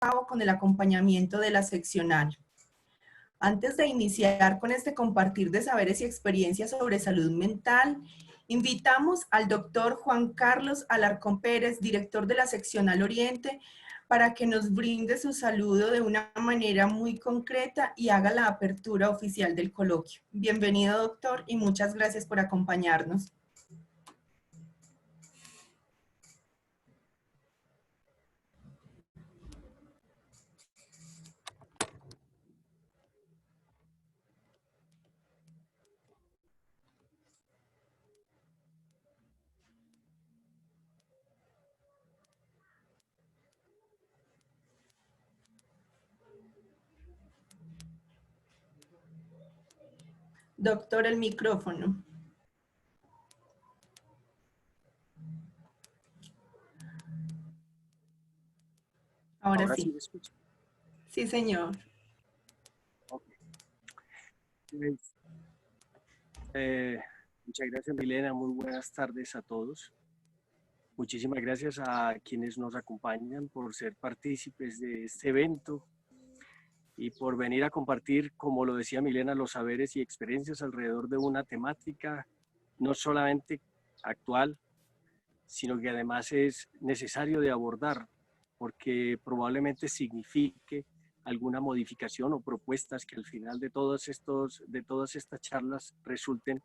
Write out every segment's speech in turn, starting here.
cabo con el acompañamiento de la seccional. Antes de iniciar con este compartir de saberes y experiencias sobre salud mental, invitamos al doctor Juan Carlos Alarcón Pérez, director de la seccional Oriente, para que nos brinde su saludo de una manera muy concreta y haga la apertura oficial del coloquio. Bienvenido, doctor, y muchas gracias por acompañarnos. Doctor, el micrófono. Ahora sí. ¿Sí me escucha? Sí, señor. Okay. Muchas gracias, Milena. Muy buenas tardes a todos. Muchísimas gracias a quienes nos acompañan por ser partícipes de este evento y por venir a compartir, como lo decía Milena, los saberes y experiencias alrededor de una temática no solamente actual, sino que además es necesario de abordar, porque probablemente signifique alguna modificación o propuestas que al final de todas estas charlas resulten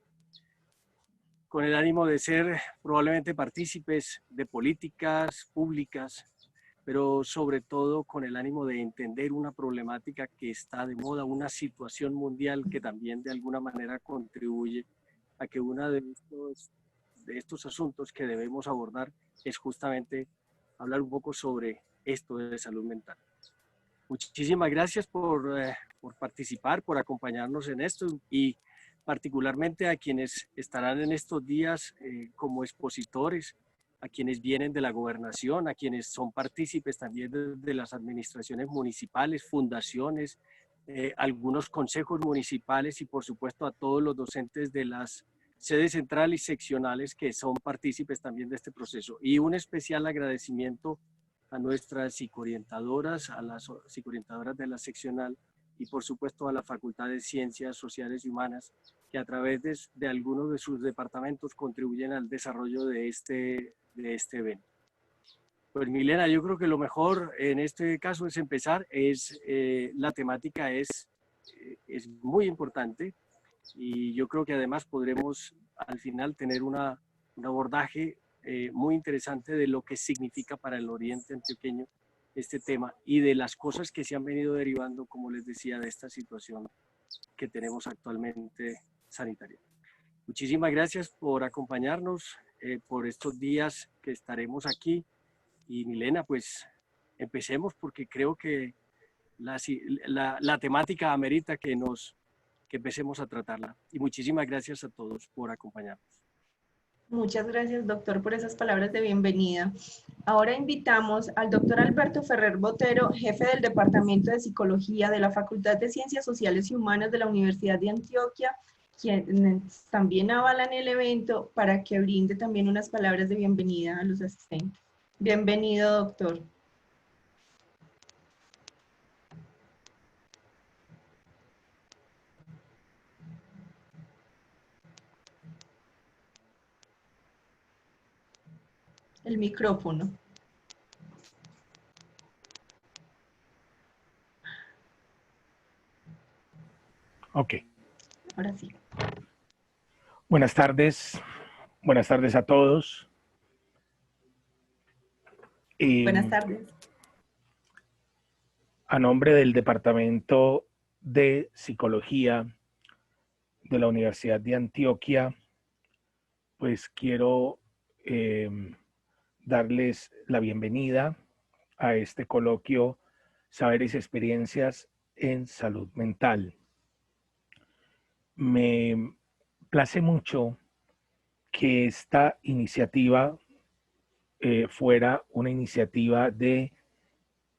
con el ánimo de ser probablemente partícipes de políticas públicas, pero sobre todo con el ánimo de entender una problemática que está de moda, una situación mundial que también de alguna manera contribuye a que uno de estos asuntos que debemos abordar es justamente hablar un poco sobre esto de salud mental. Muchísimas gracias por participar, por acompañarnos en esto y particularmente a quienes estarán en estos días como expositores, a quienes vienen de la gobernación, a quienes son partícipes también de las administraciones municipales, fundaciones, algunos consejos municipales y por supuesto a todos los docentes de las sedes centrales y seccionales que son partícipes también de este proceso. Y un especial agradecimiento a nuestras psicoorientadoras, a las psicoorientadoras de la seccional y por supuesto a la Facultad de Ciencias Sociales y Humanas, que a través de algunos de sus departamentos contribuyen al desarrollo de este evento. Pues Milena, yo creo que lo mejor en este caso es empezar, la temática es muy importante y yo creo que además podremos al final tener un abordaje muy interesante de lo que significa para el oriente antioqueño este tema y de las cosas que se han venido derivando, como les decía, de esta situación que tenemos actualmente sanitaria. Muchísimas gracias por acompañarnos, por estos días que estaremos aquí. Y Milena, pues empecemos porque creo que la temática amerita que empecemos a tratarla. Y muchísimas gracias a todos por acompañarnos. Muchas gracias, doctor, por esas palabras de bienvenida. Ahora invitamos al doctor Alberto Ferrer Botero, jefe del Departamento de Psicología de la Facultad de Ciencias Sociales y Humanas de la Universidad de Antioquia, quienes también avalan el evento, para que brinde también unas palabras de bienvenida a los asistentes. Bienvenido, doctor. El micrófono. Ok. Ahora sí. Buenas tardes a todos. Buenas tardes. A nombre del Departamento de Psicología de la Universidad de Antioquia, pues quiero darles la bienvenida a este coloquio Saberes y Experiencias en Salud Mental. Me place mucho que esta iniciativa fuera una iniciativa de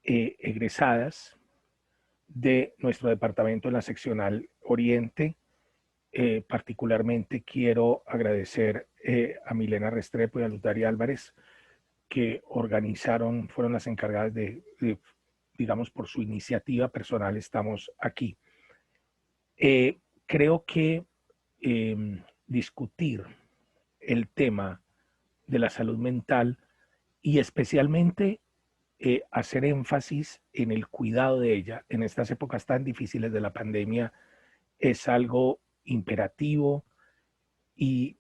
egresadas de nuestro departamento en la seccional Oriente. Particularmente quiero agradecer a Milena Restrepo y a Lutaria Álvarez, que fueron las encargadas de digamos, por su iniciativa personal estamos aquí. Creo que discutir el tema de la salud mental y especialmente hacer énfasis en el cuidado de ella en estas épocas tan difíciles de la pandemia es algo imperativo, y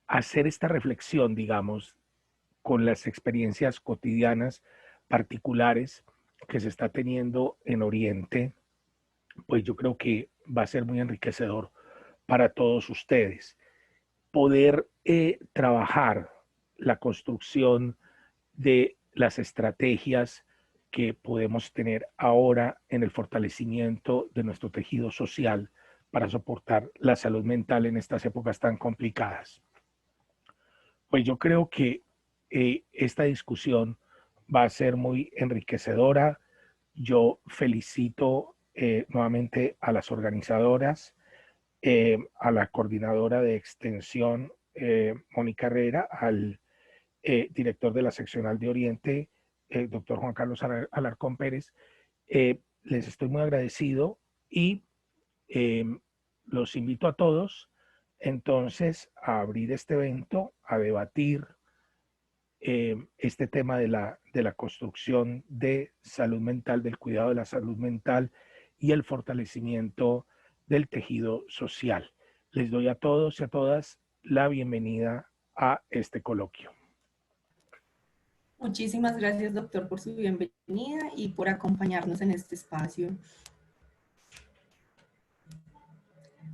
hacer esta reflexión, digamos, con las experiencias cotidianas particulares que se está teniendo en Oriente, pues yo creo que va a ser muy enriquecedor para todos ustedes. Poder trabajar la construcción de las estrategias que podemos tener ahora en el fortalecimiento de nuestro tejido social para soportar la salud mental en estas épocas tan complicadas. Pues yo creo que esta discusión va a ser muy enriquecedora. Yo felicito nuevamente a las organizadoras, a la coordinadora de extensión, Mónica Herrera, al director de la seccional de Oriente, doctor Juan Carlos Alarcón Pérez. Les estoy muy agradecido y los invito a todos entonces a abrir este evento, a debatir este tema de la construcción de salud mental, del cuidado de la salud mental y el fortalecimiento del tejido social. Les doy a todos y a todas la bienvenida a este coloquio. Muchísimas gracias, doctor, por su bienvenida y por acompañarnos en este espacio.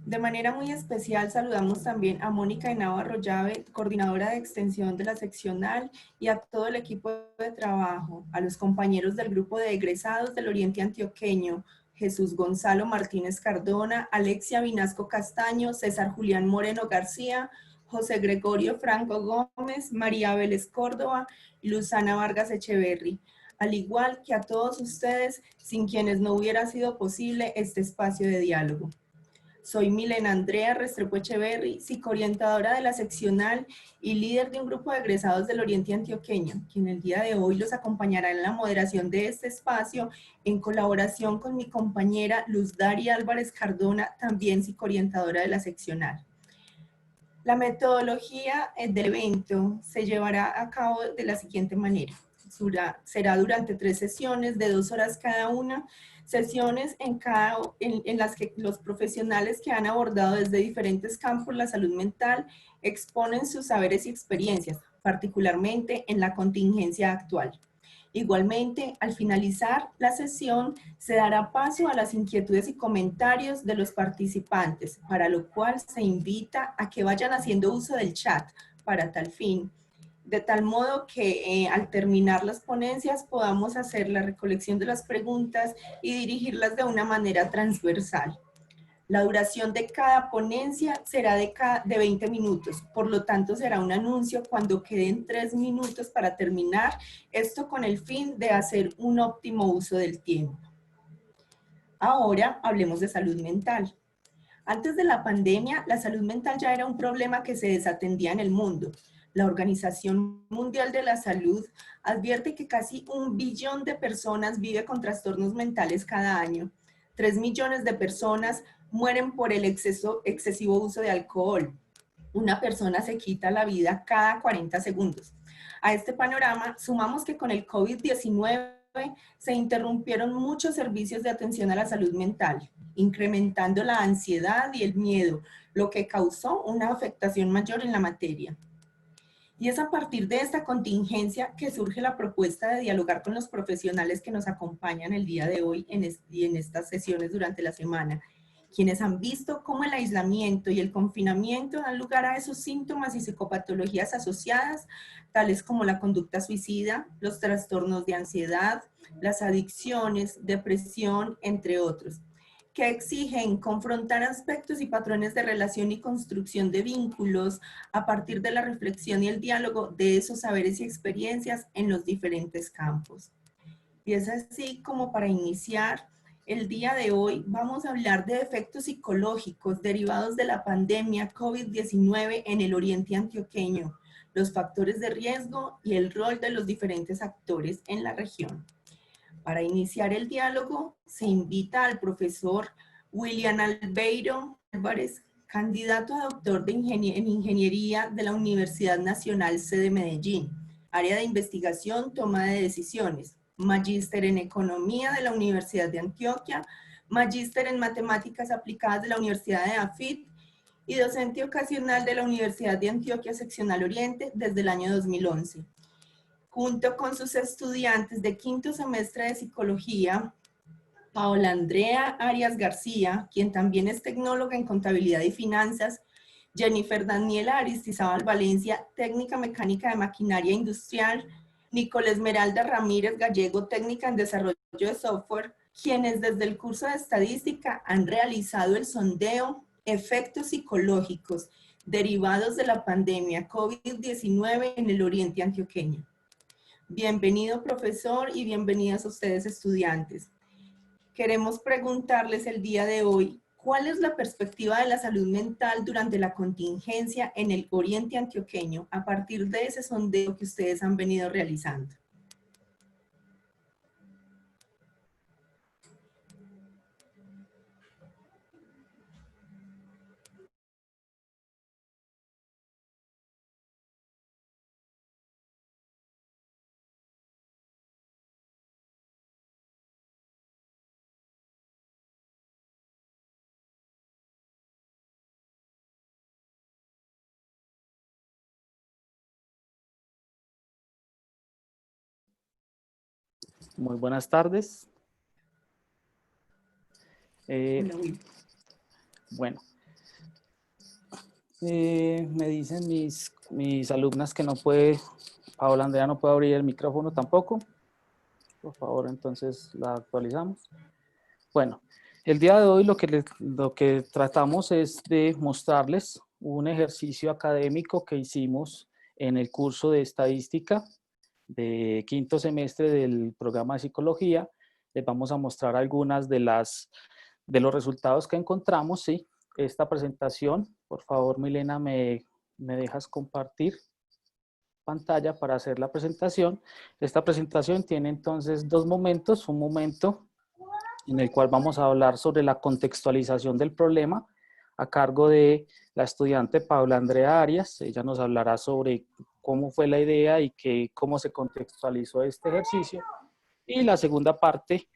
De manera muy especial saludamos también a Mónica Henao Arroyave, coordinadora de extensión de la seccional, y a todo el equipo de trabajo, a los compañeros del grupo de egresados del Oriente Antioqueño, Jesús Gonzalo Martínez Cardona, Alexia Vinasco Castaño, César Julián Moreno García, José Gregorio Franco Gómez, María Vélez Córdoba y Luzana Vargas Echeverry, al igual que a todos ustedes sin quienes no hubiera sido posible este espacio de diálogo. Soy Milena Andrea Restrepo Echeverry, psicoorientadora de la seccional y líder de un grupo de egresados del Oriente Antioqueño, quien el día de hoy los acompañará en la moderación de este espacio en colaboración con mi compañera Luz Daria Álvarez Cardona, también psicoorientadora de la seccional. La metodología del evento se llevará a cabo de la siguiente manera. Será durante 3 sesiones de 2 horas cada una, sesiones en las que los profesionales que han abordado desde diferentes campos la salud mental exponen sus saberes y experiencias, particularmente en la contingencia actual. Igualmente, al finalizar la sesión, se dará paso a las inquietudes y comentarios de los participantes, para lo cual se invita a que vayan haciendo uso del chat para tal fin, de tal modo que al terminar las ponencias podamos hacer la recolección de las preguntas y dirigirlas de una manera transversal. La duración de cada ponencia será de 20 minutos, por lo tanto será un anuncio cuando queden 3 minutos para terminar, esto con el fin de hacer un óptimo uso del tiempo. Ahora hablemos de salud mental. Antes de la pandemia, la salud mental ya era un problema que se desatendía en el mundo. La Organización Mundial de la Salud advierte que casi 1 billón de personas vive con trastornos mentales cada año. 3 millones de personas mueren por el excesivo uso de alcohol. Una persona se quita la vida cada 40 segundos. A este panorama sumamos que con el COVID-19 se interrumpieron muchos servicios de atención a la salud mental, incrementando la ansiedad y el miedo, lo que causó una afectación mayor en la materia. Y es a partir de esta contingencia que surge la propuesta de dialogar con los profesionales que nos acompañan el día de hoy y en estas sesiones durante la semana, quienes han visto cómo el aislamiento y el confinamiento dan lugar a esos síntomas y psicopatologías asociadas, tales como la conducta suicida, los trastornos de ansiedad, las adicciones, depresión, entre otros, que exigen confrontar aspectos y patrones de relación y construcción de vínculos a partir de la reflexión y el diálogo de esos saberes y experiencias en los diferentes campos. Y es así como para iniciar el día de hoy vamos a hablar de efectos psicológicos derivados de la pandemia COVID-19 en el Oriente Antioqueño, los factores de riesgo y el rol de los diferentes actores en la región. Para iniciar el diálogo, se invita al profesor William Albeiro Álvarez, candidato a doctor en Ingeniería de la Universidad Nacional Sede Medellín, área de investigación, toma de decisiones, magíster en Economía de la Universidad de Antioquia, magíster en Matemáticas Aplicadas de la Universidad de AFIT y docente ocasional de la Universidad de Antioquia Seccional Oriente desde el año 2011. Junto con sus estudiantes de quinto semestre de Psicología, Paola Andrea Arias García, quien también es tecnóloga en Contabilidad y Finanzas, Jennifer Daniela Aristizábal Valencia, Técnica Mecánica de Maquinaria Industrial, Nicole Esmeralda Ramírez Gallego, Técnica en Desarrollo de Software, quienes desde el curso de Estadística han realizado el sondeo Efectos psicológicos derivados de la pandemia COVID-19 en el Oriente Antioqueño. Bienvenido, profesor, y bienvenidas a ustedes, estudiantes. Queremos preguntarles el día de hoy, ¿cuál es la perspectiva de la salud mental durante la contingencia en el Oriente Antioqueño a partir de ese sondeo que ustedes han venido realizando? Muy buenas tardes. Bueno, me dicen mis alumnas que no puede, Paola Andrea no puede abrir el micrófono tampoco. Por favor, entonces la actualizamos. Bueno, el día de hoy lo que tratamos es de mostrarles un ejercicio académico que hicimos en el curso de estadística de quinto semestre del programa de psicología. Les vamos a mostrar algunas de los resultados que encontramos, ¿sí? Esta presentación, por favor, Milena, me dejas compartir pantalla para hacer la presentación. Esta presentación tiene entonces dos momentos, un momento en el cual vamos a hablar sobre la contextualización del problema a cargo de la estudiante Paula Andrea Arias. Ella nos hablará sobre cómo fue la idea y cómo se contextualizó este ejercicio. Y la segunda parte,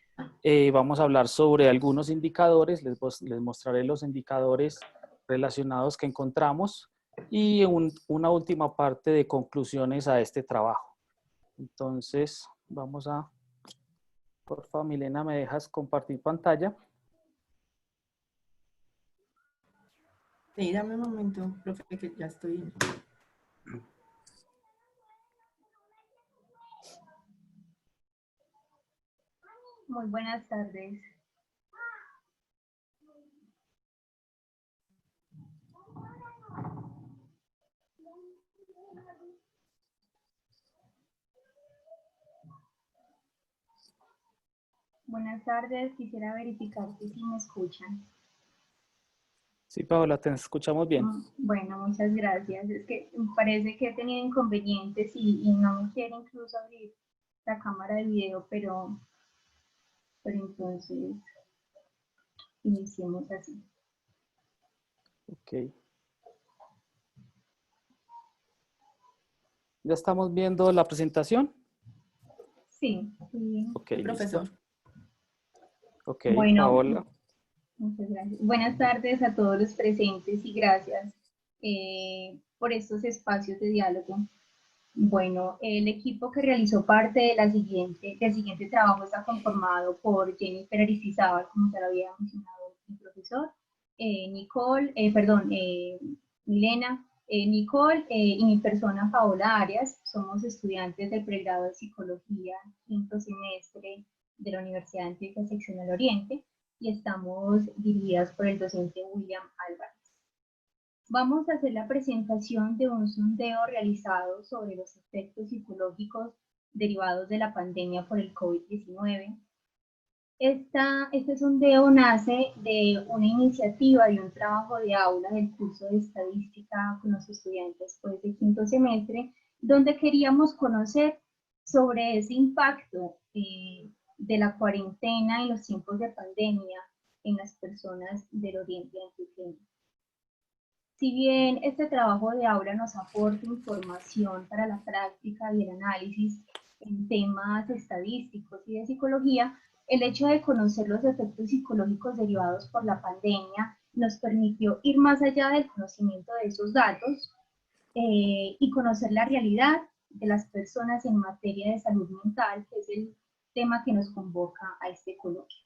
vamos a hablar sobre algunos indicadores, les mostraré los indicadores relacionados que encontramos y una última parte de conclusiones a este trabajo. Entonces, vamos a... Por favor, Milena, ¿me dejas compartir pantalla? Sí, dame un momento, profe, que ya estoy... Muy buenas tardes. Buenas tardes, quisiera verificar que sí me escuchan. Sí, Paola, te escuchamos bien. Bueno, muchas gracias. Es que parece que he tenido inconvenientes y no me quiere incluso abrir la cámara de video, pero entonces iniciemos así. Ok. ¿Ya estamos viendo la presentación? Sí, sí. Ok, Profesor. listo. Ok, Bueno, Paola. muchas gracias. Buenas tardes a todos los presentes y gracias por estos espacios de diálogo. Bueno, el equipo que realizó parte de del siguiente trabajo está conformado por Jennifer Aristizábal, como ya lo había mencionado el profesor, Milena, Nicole y mi persona Paola Arias. Somos estudiantes del pregrado de Psicología, quinto semestre de la Universidad de Antioquia Seccional Oriente, y estamos dirigidas por el docente William Álvarez. Vamos a hacer la presentación de un sondeo realizado sobre los efectos psicológicos derivados de la pandemia por el COVID-19. Este sondeo nace de una iniciativa de un trabajo de aula del curso de estadística con los estudiantes de quinto semestre, donde queríamos conocer sobre ese impacto de la cuarentena en los tiempos de pandemia en las personas del Oriente Antioqueño. Si bien este trabajo de Aura nos aporta información para la práctica y el análisis en temas estadísticos y de psicología, el hecho de conocer los efectos psicológicos derivados por la pandemia nos permitió ir más allá del conocimiento de esos datos y conocer la realidad de las personas en materia de salud mental, que es el tema que nos convoca a este coloquio.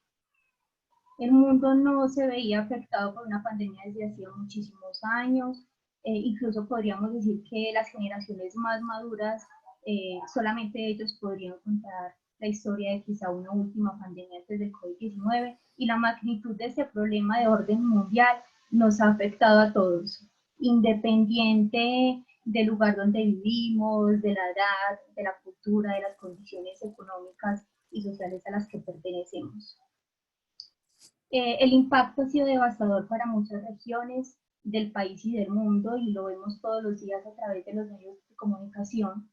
El mundo no se veía afectado por una pandemia desde hacía muchísimos años, incluso podríamos decir que las generaciones más maduras, solamente ellos podrían contar la historia de quizá una última pandemia antes del COVID-19, y la magnitud de ese problema de orden mundial nos ha afectado a todos, independiente del lugar donde vivimos, de la edad, de la cultura, de las condiciones económicas y sociales a las que pertenecemos. El impacto ha sido devastador para muchas regiones del país y del mundo, y lo vemos todos los días a través de los medios de comunicación,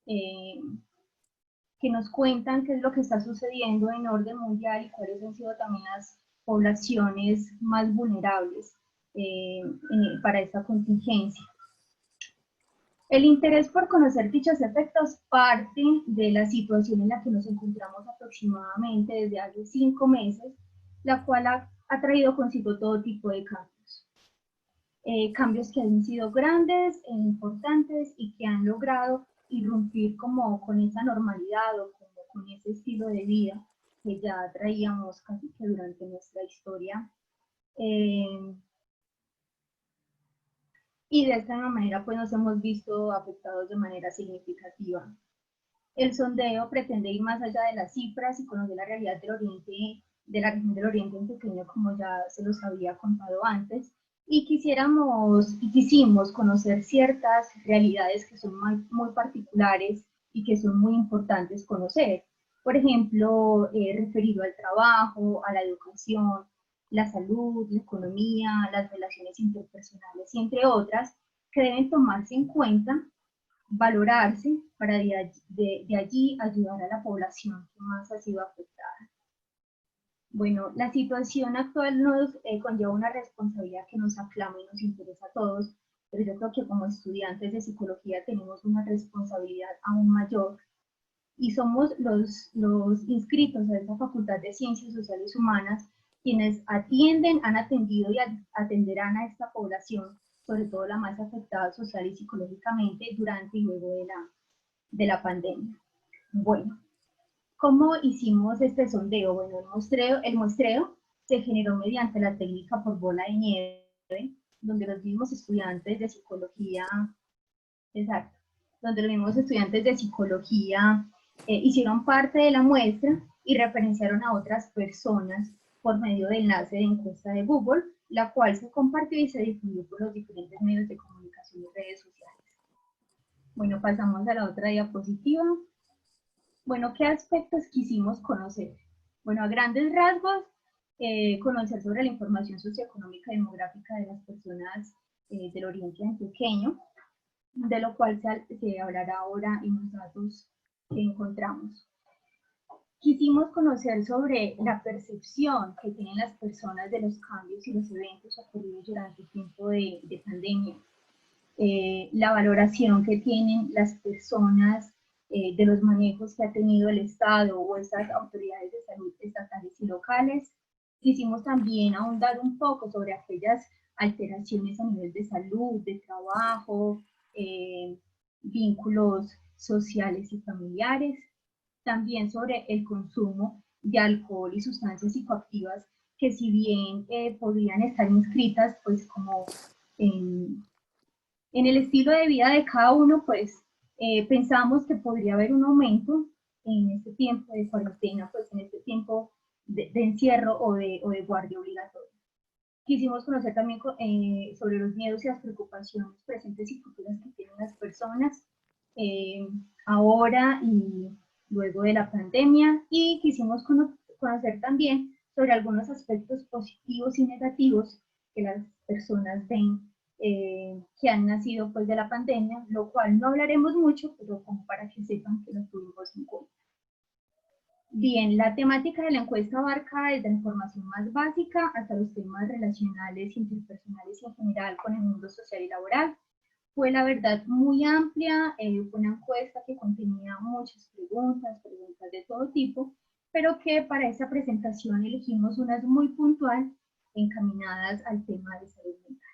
que nos cuentan qué es lo que está sucediendo en orden mundial y cuáles han sido también las poblaciones más vulnerables para esta contingencia. El interés por conocer dichos efectos parte de la situación en la que nos encontramos aproximadamente desde hace 5 meses, la cual ha traído consigo todo tipo de cambios. Cambios que han sido grandes e importantes y que han logrado irrumpir como con esa normalidad o como con ese estilo de vida que ya traíamos casi que durante nuestra historia. Y de esta manera pues nos hemos visto afectados de manera significativa. El sondeo pretende ir más allá de las cifras y conocer la realidad del Oriente, de la región del Oriente Antioqueño, como ya se los había contado antes, y quisimos conocer ciertas realidades que son muy particulares y que son muy importantes conocer. Por ejemplo, referido al trabajo, a la educación, la salud, la economía, las relaciones interpersonales, y entre otras, que deben tomarse en cuenta, valorarse, para de allí ayudar a la población que más ha sido afectada. Bueno, la situación actual nos conlleva una responsabilidad que nos aclama y nos interesa a todos, pero yo creo que como estudiantes de psicología tenemos una responsabilidad aún mayor, y somos los inscritos a esta Facultad de Ciencias Sociales Humanas quienes atienden, han atendido y atenderán a esta población, sobre todo la más afectada social y psicológicamente durante y luego de la pandemia. Bueno, ¿cómo hicimos este sondeo? Bueno, el muestreo se generó mediante la técnica por bola de nieve, donde los mismos estudiantes de psicología, hicieron parte de la muestra y referenciaron a otras personas por medio del enlace de encuesta de Google, la cual se compartió y se difundió por los diferentes medios de comunicación y redes sociales. Bueno, pasamos a la otra diapositiva. Bueno, ¿qué aspectos quisimos conocer? Bueno, a grandes rasgos, conocer sobre la información socioeconómica y demográfica de las personas del Oriente Antioqueño, de lo cual se hablará ahora en los datos que encontramos. Quisimos conocer sobre la percepción que tienen las personas de los cambios y los eventos ocurridos durante el tiempo de pandemia, la valoración que tienen las personas de los manejos que ha tenido el Estado o esas autoridades de salud estatales y locales. Quisimos también ahondar un poco sobre aquellas alteraciones a nivel de salud, de trabajo, vínculos sociales y familiares. También sobre el consumo de alcohol y sustancias psicoactivas que, si bien podrían estar inscritas pues como en el estilo de vida de cada uno, pues pensamos que podría haber un aumento en este tiempo de cuarentena, pues en este tiempo de encierro o de guardia obligatoria. Quisimos conocer también sobre los miedos y las preocupaciones presentes y futuras que tienen las personas ahora y luego de la pandemia, y quisimos conocer también sobre algunos aspectos positivos y negativos que las personas ven que han nacido pues de la pandemia, lo cual no hablaremos mucho, pero como para que sepan que lo tuvimos en cuenta. Bien, la temática de la encuesta abarca desde la información más básica hasta los temas relacionales, interpersonales y en general con el mundo social y laboral. Fue la verdad muy amplia, fue una encuesta que contenía muchas preguntas de todo tipo, pero que para esta presentación elegimos unas muy puntuales encaminadas al tema de salud mental.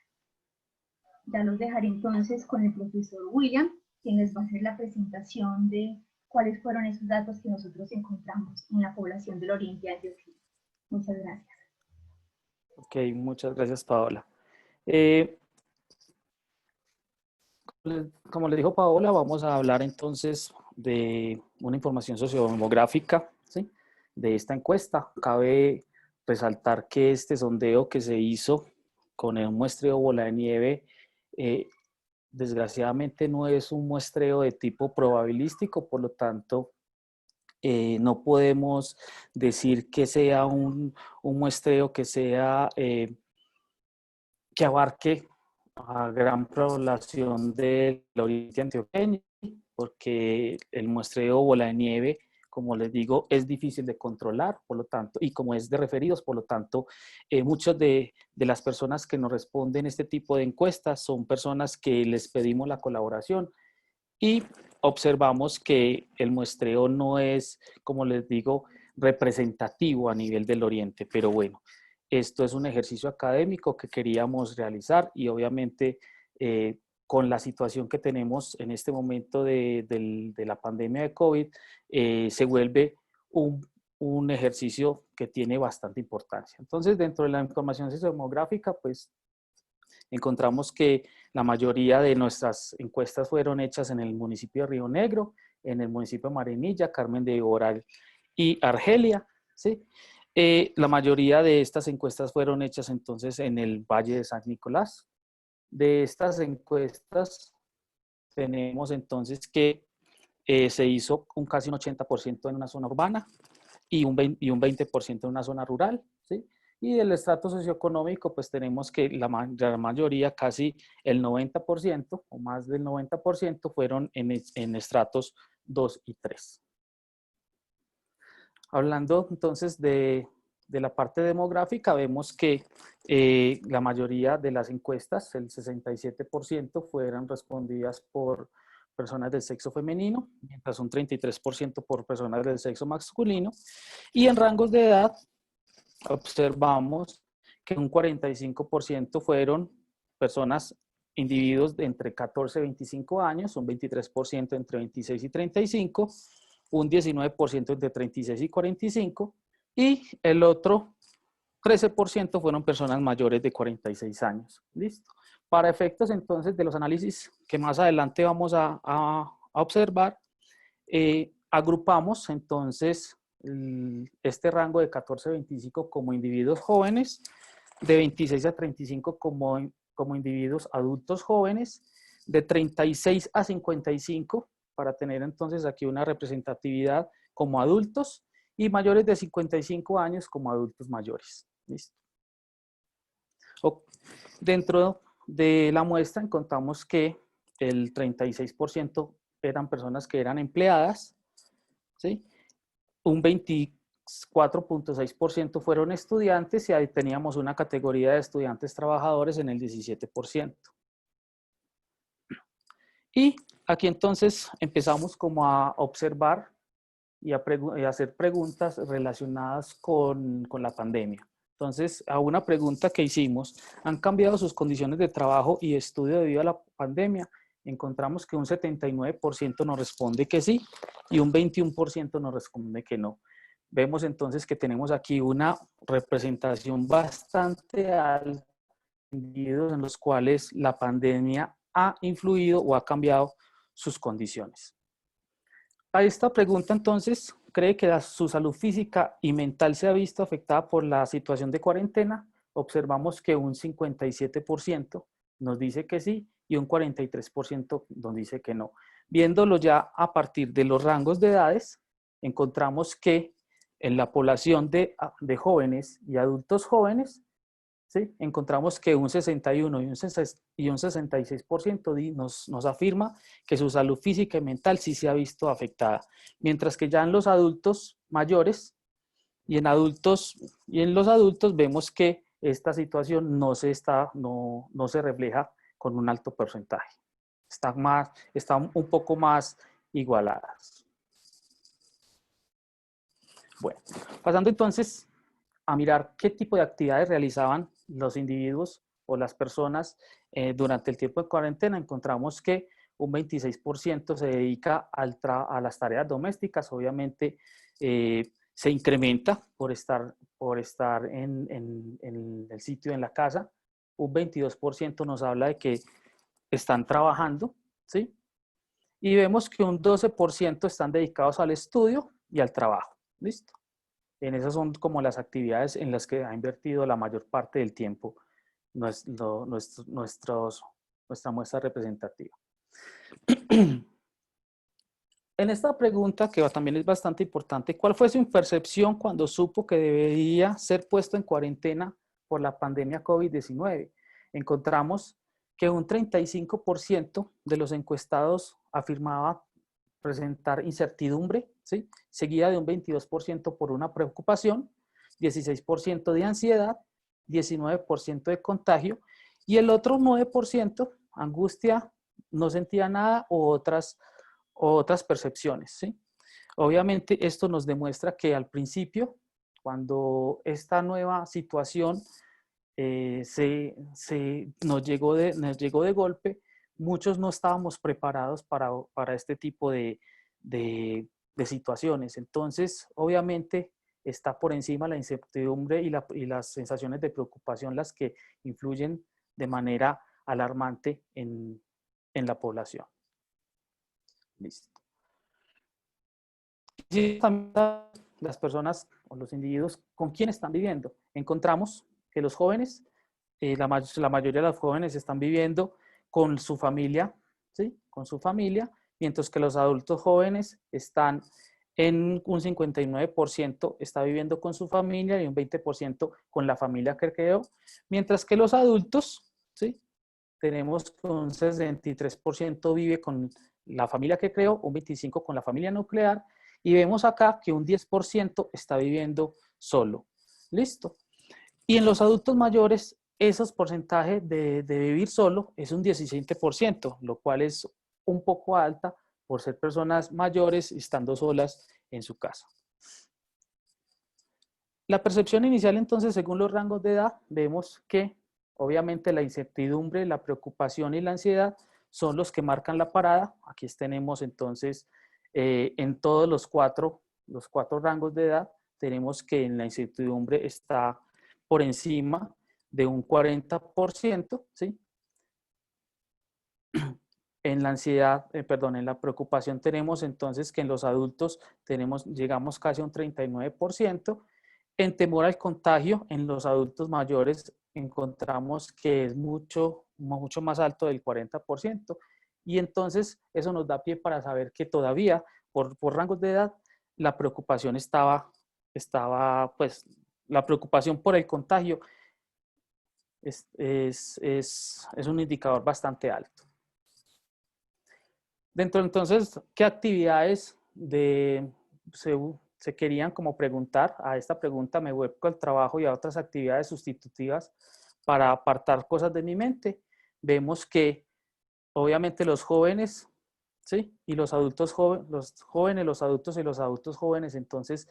Ya los dejaré entonces con el profesor William, quien les va a hacer la presentación de cuáles fueron esos datos que nosotros encontramos en la población del Oriente Antioquia. Muchas gracias. Ok, muchas gracias, Paola. Como le dijo Paola, vamos a hablar entonces de una información sociodemográfica, ¿sí?, de esta encuesta. Cabe resaltar que este sondeo que se hizo con el muestreo bola de nieve, desgraciadamente no es un muestreo de tipo probabilístico, por lo tanto, no podemos decir que sea un muestreo que sea, que abarque a gran población del oriente antioqueño, porque el muestreo bola de nieve, como les digo, es difícil de controlar, por lo tanto, y como es de referidos, por lo tanto, muchas de las personas que nos responden este tipo de encuestas son personas que les pedimos la colaboración y observamos que el muestreo no es, como les digo, representativo a nivel del oriente, pero bueno, esto es un ejercicio académico que queríamos realizar y obviamente con la situación que tenemos en este momento de la pandemia de COVID, se vuelve un ejercicio que tiene bastante importancia. Entonces, dentro de la información sociodemográfica, pues encontramos que la mayoría de nuestras encuestas fueron hechas en el municipio de Río Negro, en el municipio de Marinilla, Carmen de Oral y Argelia, ¿sí? La mayoría de estas encuestas fueron hechas entonces en el Valle de San Nicolás. De estas encuestas tenemos entonces que se hizo casi un 80% en una zona urbana y un 20% en una zona rural, ¿sí? Y del estrato socioeconómico, pues tenemos que la mayoría, casi el 90% o más del 90% fueron en estratos 2 y 3. Hablando entonces de la parte demográfica, vemos que la mayoría de las encuestas, el 67%, fueron respondidas por personas del sexo femenino, mientras un 33% por personas del sexo masculino. Y en rangos de edad, observamos que un 45% fueron personas, individuos de entre 14 y 25 años, un 23% entre 26 y 35, un 19% entre 36 y 45, y el otro 13% fueron personas mayores de 46 años. ¿Listo? Para efectos entonces de los análisis que más adelante vamos a observar, agrupamos entonces este rango de 14 a 25 como individuos jóvenes, de 26 a 35 como individuos adultos jóvenes, de 36 a 55 para tener entonces aquí una representatividad como adultos y mayores de 55 años como adultos mayores. ¿Listo? Dentro de la muestra encontramos que el 36% eran personas que eran empleadas, ¿sí? Un 24.6% fueron estudiantes y ahí teníamos una categoría de estudiantes trabajadores en el 17%. Y aquí entonces empezamos como a observar y a hacer preguntas relacionadas con la pandemia. Entonces, a una pregunta que hicimos, ¿han cambiado sus condiciones de trabajo y estudio debido a la pandemia? Encontramos que un 79% nos responde que sí y un 21% nos responde que no. Vemos entonces que tenemos aquí una representación bastante alta de individuos en los cuales la pandemia ha influido o ha cambiado sus condiciones. A esta pregunta entonces, ¿cree que su salud física y mental se ha visto afectada por la situación de cuarentena? Observamos que un 57% nos dice que sí y un 43% nos dice que no. Viéndolo ya a partir de los rangos de edades, encontramos que en la población de jóvenes y adultos jóvenes, ¿sí?, encontramos que un 61 y un 66% nos afirma que su salud física y mental sí se ha visto afectada. Mientras que ya en los adultos mayores, y en los adultos vemos que esta situación no se refleja con un alto porcentaje. Están un poco más igualadas. Bueno, pasando entonces a mirar qué tipo de actividades realizaban los individuos o las personas durante el tiempo de cuarentena, encontramos que un 26% se dedica a las tareas domésticas. Obviamente se incrementa por estar en el sitio, en la casa. Un 22% nos habla de que están trabajando, ¿sí? Y vemos que un 12% están dedicados al estudio y al trabajo. ¿Listo? En esas son como las actividades en las que ha invertido la mayor parte del tiempo nuestra muestra representativa. En esta pregunta, que también es bastante importante, ¿cuál fue su percepción cuando supo que debería ser puesto en cuarentena por la pandemia COVID-19? Encontramos que un 35% de los encuestados afirmaba presentar incertidumbre, ¿sí? Seguida de un 22% por una preocupación, 16% de ansiedad, 19% de contagio, y el otro 9%, angustia, no sentía nada, o otras percepciones, ¿sí? Obviamente esto nos demuestra que al principio, cuando esta nueva situación nos llegó de golpe, muchos no estábamos preparados para este tipo de situaciones. Entonces, obviamente, está por encima la incertidumbre y las sensaciones de preocupación las que influyen de manera alarmante en la población. Listo. Y también las personas o los individuos con quién están viviendo. Encontramos que los jóvenes, la mayoría de los jóvenes están viviendo con su familia, ¿sí? Con su familia, mientras que los adultos jóvenes están en un 59% está viviendo con su familia y un 20% con la familia que creó, mientras que los adultos, ¿sí? Tenemos que un 63% vive con la familia que creó, un 25% con la familia nuclear, y vemos acá que un 10% está viviendo solo. ¿Listo? Y en los adultos mayores, esos porcentajes de vivir solo es un 17%, lo cual es un poco alta por ser personas mayores estando solas en su casa. La percepción inicial, entonces, según los rangos de edad, vemos que obviamente la incertidumbre, la preocupación y la ansiedad son los que marcan la parada. Aquí tenemos entonces en todos los cuatro rangos de edad, tenemos que en la incertidumbre está por encima de un 40%, ¿sí? En la ansiedad, en la preocupación tenemos entonces que en los adultos llegamos casi a un 39%. En temor al contagio, en los adultos mayores encontramos que es mucho más alto del 40%. Y entonces eso nos da pie para saber que todavía, por rangos de edad, la preocupación pues, la preocupación por el contagio es un indicador bastante alto. Dentro entonces, ¿qué actividades se querían como preguntar? A esta pregunta me vuelco al trabajo y a otras actividades sustitutivas para apartar cosas de mi mente. Vemos que obviamente los jóvenes, ¿sí? Y los adultos jóvenes, los adultos y los adultos jóvenes, entonces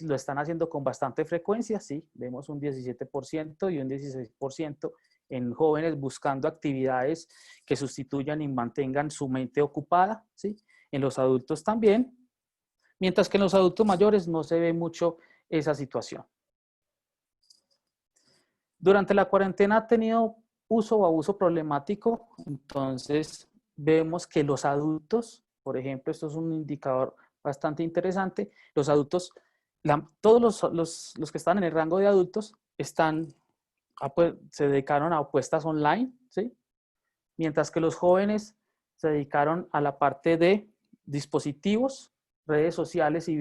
lo están haciendo con bastante frecuencia, ¿sí? Vemos un 17% y un 16% en jóvenes buscando actividades que sustituyan y mantengan su mente ocupada, ¿sí? En los adultos también, mientras que en los adultos mayores no se ve mucho esa situación. Durante la cuarentena ha tenido uso o abuso problemático, entonces vemos que los adultos, por ejemplo, esto es un indicador bastante interesante, los adultos, todos los que están en el rango de adultos se dedicaron a apuestas online, ¿sí? Mientras que los jóvenes se dedicaron a la parte de dispositivos, redes sociales y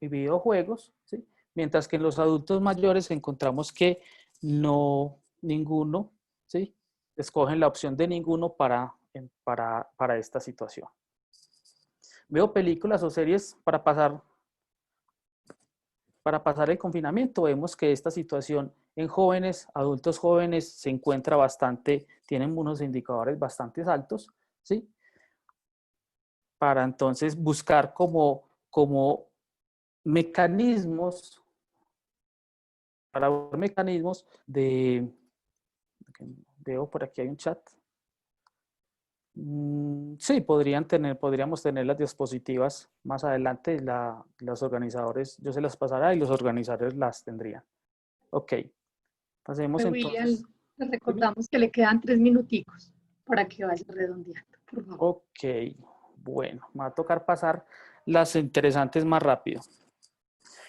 videojuegos, ¿sí? Mientras que en los adultos mayores encontramos que ninguno, ¿sí? Escogen la opción de ninguno para esta situación. Veo películas o series para pasar para pasar el confinamiento. Vemos que esta situación en jóvenes, adultos jóvenes, se encuentra bastante, tienen unos indicadores bastante altos, ¿sí? Para entonces buscar como mecanismos, para ver mecanismos veo por aquí hay un chat. Sí, podríamos tener las diapositivas más adelante, los organizadores, yo se las pasará y los organizadores las tendrían. Ok, pasemos William, entonces. le recordamos que le quedan 3 minuticos para que vaya redondeando, por favor. Ok, bueno, me va a tocar pasar las interesantes más rápido.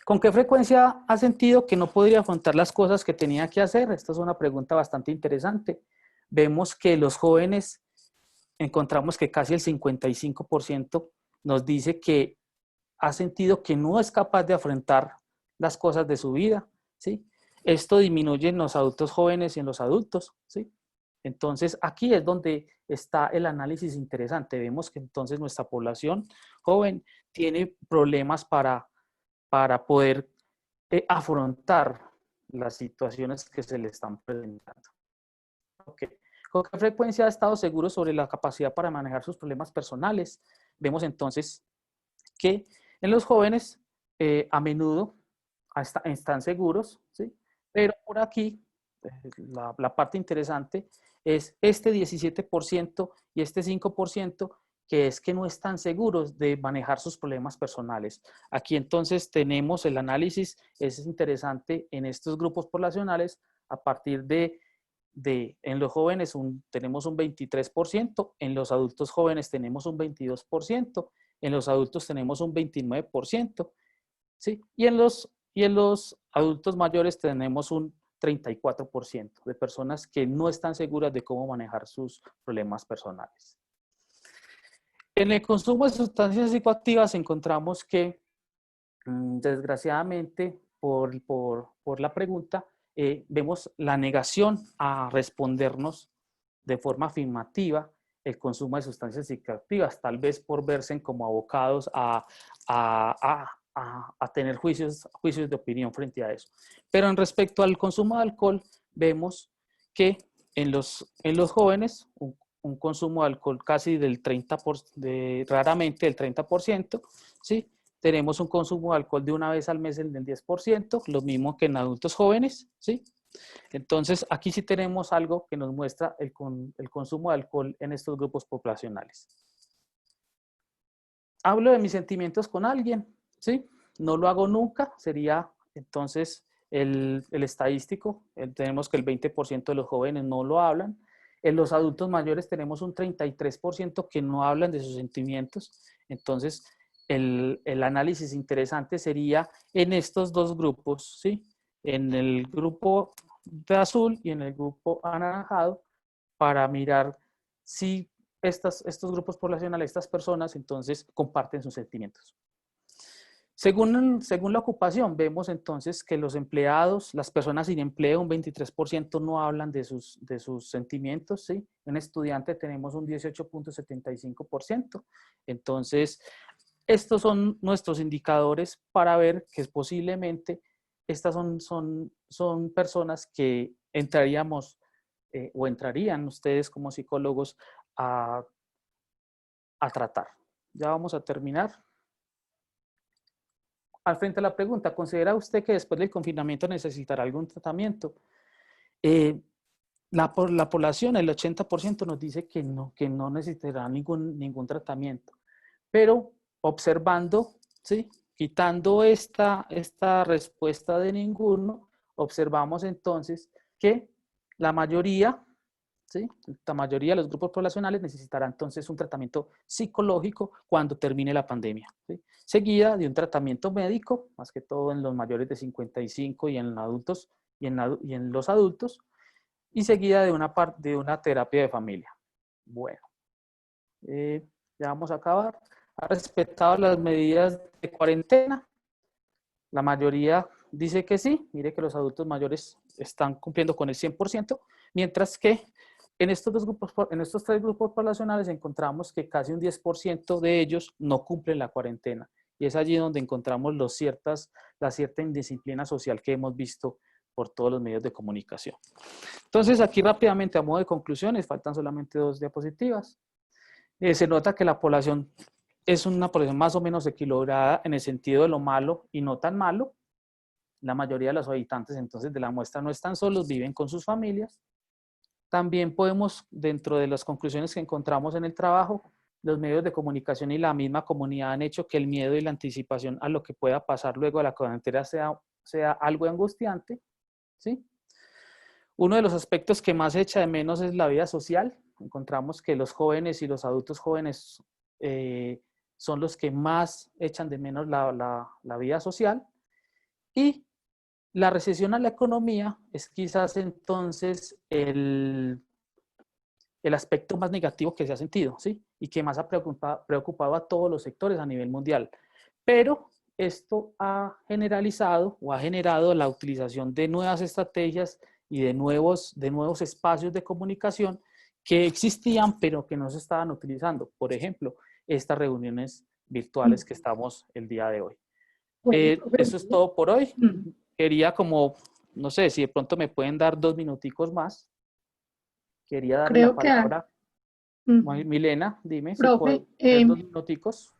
¿Con qué frecuencia ha sentido que no podría afrontar las cosas que tenía que hacer? Esta es una pregunta bastante interesante. Vemos que los jóvenes, encontramos que casi el 55% nos dice que ha sentido que no es capaz de afrontar las cosas de su vida, ¿sí? Esto disminuye en los adultos jóvenes y en los adultos, ¿sí? Entonces, aquí es donde está el análisis interesante. Vemos que entonces nuestra población joven tiene problemas para poder afrontar las situaciones que se le están presentando. Okay. ¿Con qué frecuencia ha estado seguro sobre la capacidad para manejar sus problemas personales? Vemos entonces que en los jóvenes a menudo están seguros, ¿sí? Pero por aquí la parte interesante es este 17% y este 5% que es que no están seguros de manejar sus problemas personales. Aquí entonces tenemos el análisis, es interesante en estos grupos poblacionales a partir de en los jóvenes tenemos un 23%, en los adultos jóvenes tenemos un 22%, en los adultos tenemos un 29%, ¿sí? Y en los adultos mayores tenemos un 34% de personas que no están seguras de cómo manejar sus problemas personales. En el consumo de sustancias psicoactivas encontramos que, desgraciadamente, por la pregunta, vemos la negación a respondernos de forma afirmativa el consumo de sustancias psicoactivas, tal vez por verse como abocados a tener juicios de opinión frente a eso. Pero en respecto al consumo de alcohol, vemos que en los jóvenes, un consumo de alcohol casi del 30%, raramente del 30%, ¿sí? Tenemos un consumo de alcohol de una vez al mes del 10%, lo mismo que en adultos jóvenes, ¿sí? Entonces, aquí sí tenemos algo que nos muestra el consumo de alcohol en estos grupos poblacionales. Hablo de mis sentimientos con alguien, ¿sí? No lo hago nunca, sería entonces el estadístico. Tenemos que el 20% de los jóvenes no lo hablan. En los adultos mayores tenemos un 33% que no hablan de sus sentimientos. Entonces, el análisis interesante sería en estos dos grupos, ¿sí? En el grupo de azul y en el grupo anaranjado, para mirar si estos grupos poblacionales, estas personas, entonces comparten sus sentimientos. Según la ocupación, vemos entonces que los empleados, las personas sin empleo, un 23% no hablan de sus sentimientos, ¿sí? Un estudiante tenemos un 18.75%. Entonces, estos son nuestros indicadores para ver que posiblemente estas son personas que entraríamos o entrarían ustedes como psicólogos a tratar. Ya vamos a terminar. Al frente a la pregunta, ¿considera usted que después del confinamiento necesitará algún tratamiento? La población, el 80% nos dice que no necesitará ningún tratamiento. Pero observando, ¿sí? Quitando esta respuesta de ninguno, observamos entonces que la mayoría, ¿sí? La mayoría de los grupos poblacionales necesitará entonces un tratamiento psicológico cuando termine la pandemia, ¿sí? Seguida de un tratamiento médico, más que todo en los mayores de 55 y en adultos y en los adultos, y seguida de una terapia de familia. Bueno, ya vamos a acabar. ¿Ha respetado las medidas de cuarentena? La mayoría dice que sí. Mire que los adultos mayores están cumpliendo con el 100%, mientras que en estos tres grupos poblacionales encontramos que casi un 10% de ellos no cumplen la cuarentena. y es allí donde encontramos la cierta indisciplina social que hemos visto por todos los medios de comunicación. Entonces, aquí rápidamente a modo de conclusiones, faltan solamente 2 diapositivas. Se nota que la población es una población más o menos equilibrada en el sentido de lo malo y no tan malo. La mayoría de los habitantes entonces de la muestra no están solos, viven con sus familias. También podemos, dentro de las conclusiones que encontramos en el trabajo, los medios de comunicación y la misma comunidad han hecho que el miedo y la anticipación a lo que pueda pasar luego de la cuarentena sea algo angustiante, ¿sí? Uno de los aspectos que más echa de menos es la vida social. Encontramos que los jóvenes y los adultos jóvenes son los que más echan de menos la vida social. Y la recesión a la economía es quizás entonces el aspecto más negativo que se ha sentido, ¿sí? Y que más ha preocupado a todos los sectores a nivel mundial. Pero esto ha generalizado o ha generado la utilización de nuevas estrategias y de nuevos espacios de comunicación que existían pero que no se estaban utilizando. Por ejemplo, estas reuniones virtuales que estamos el día de hoy. Eso es todo por hoy. Quería no sé, si de pronto me pueden dar 2 minuticos más. Quería darle la palabra. Milena, dime si puedo tener 2 minuticos.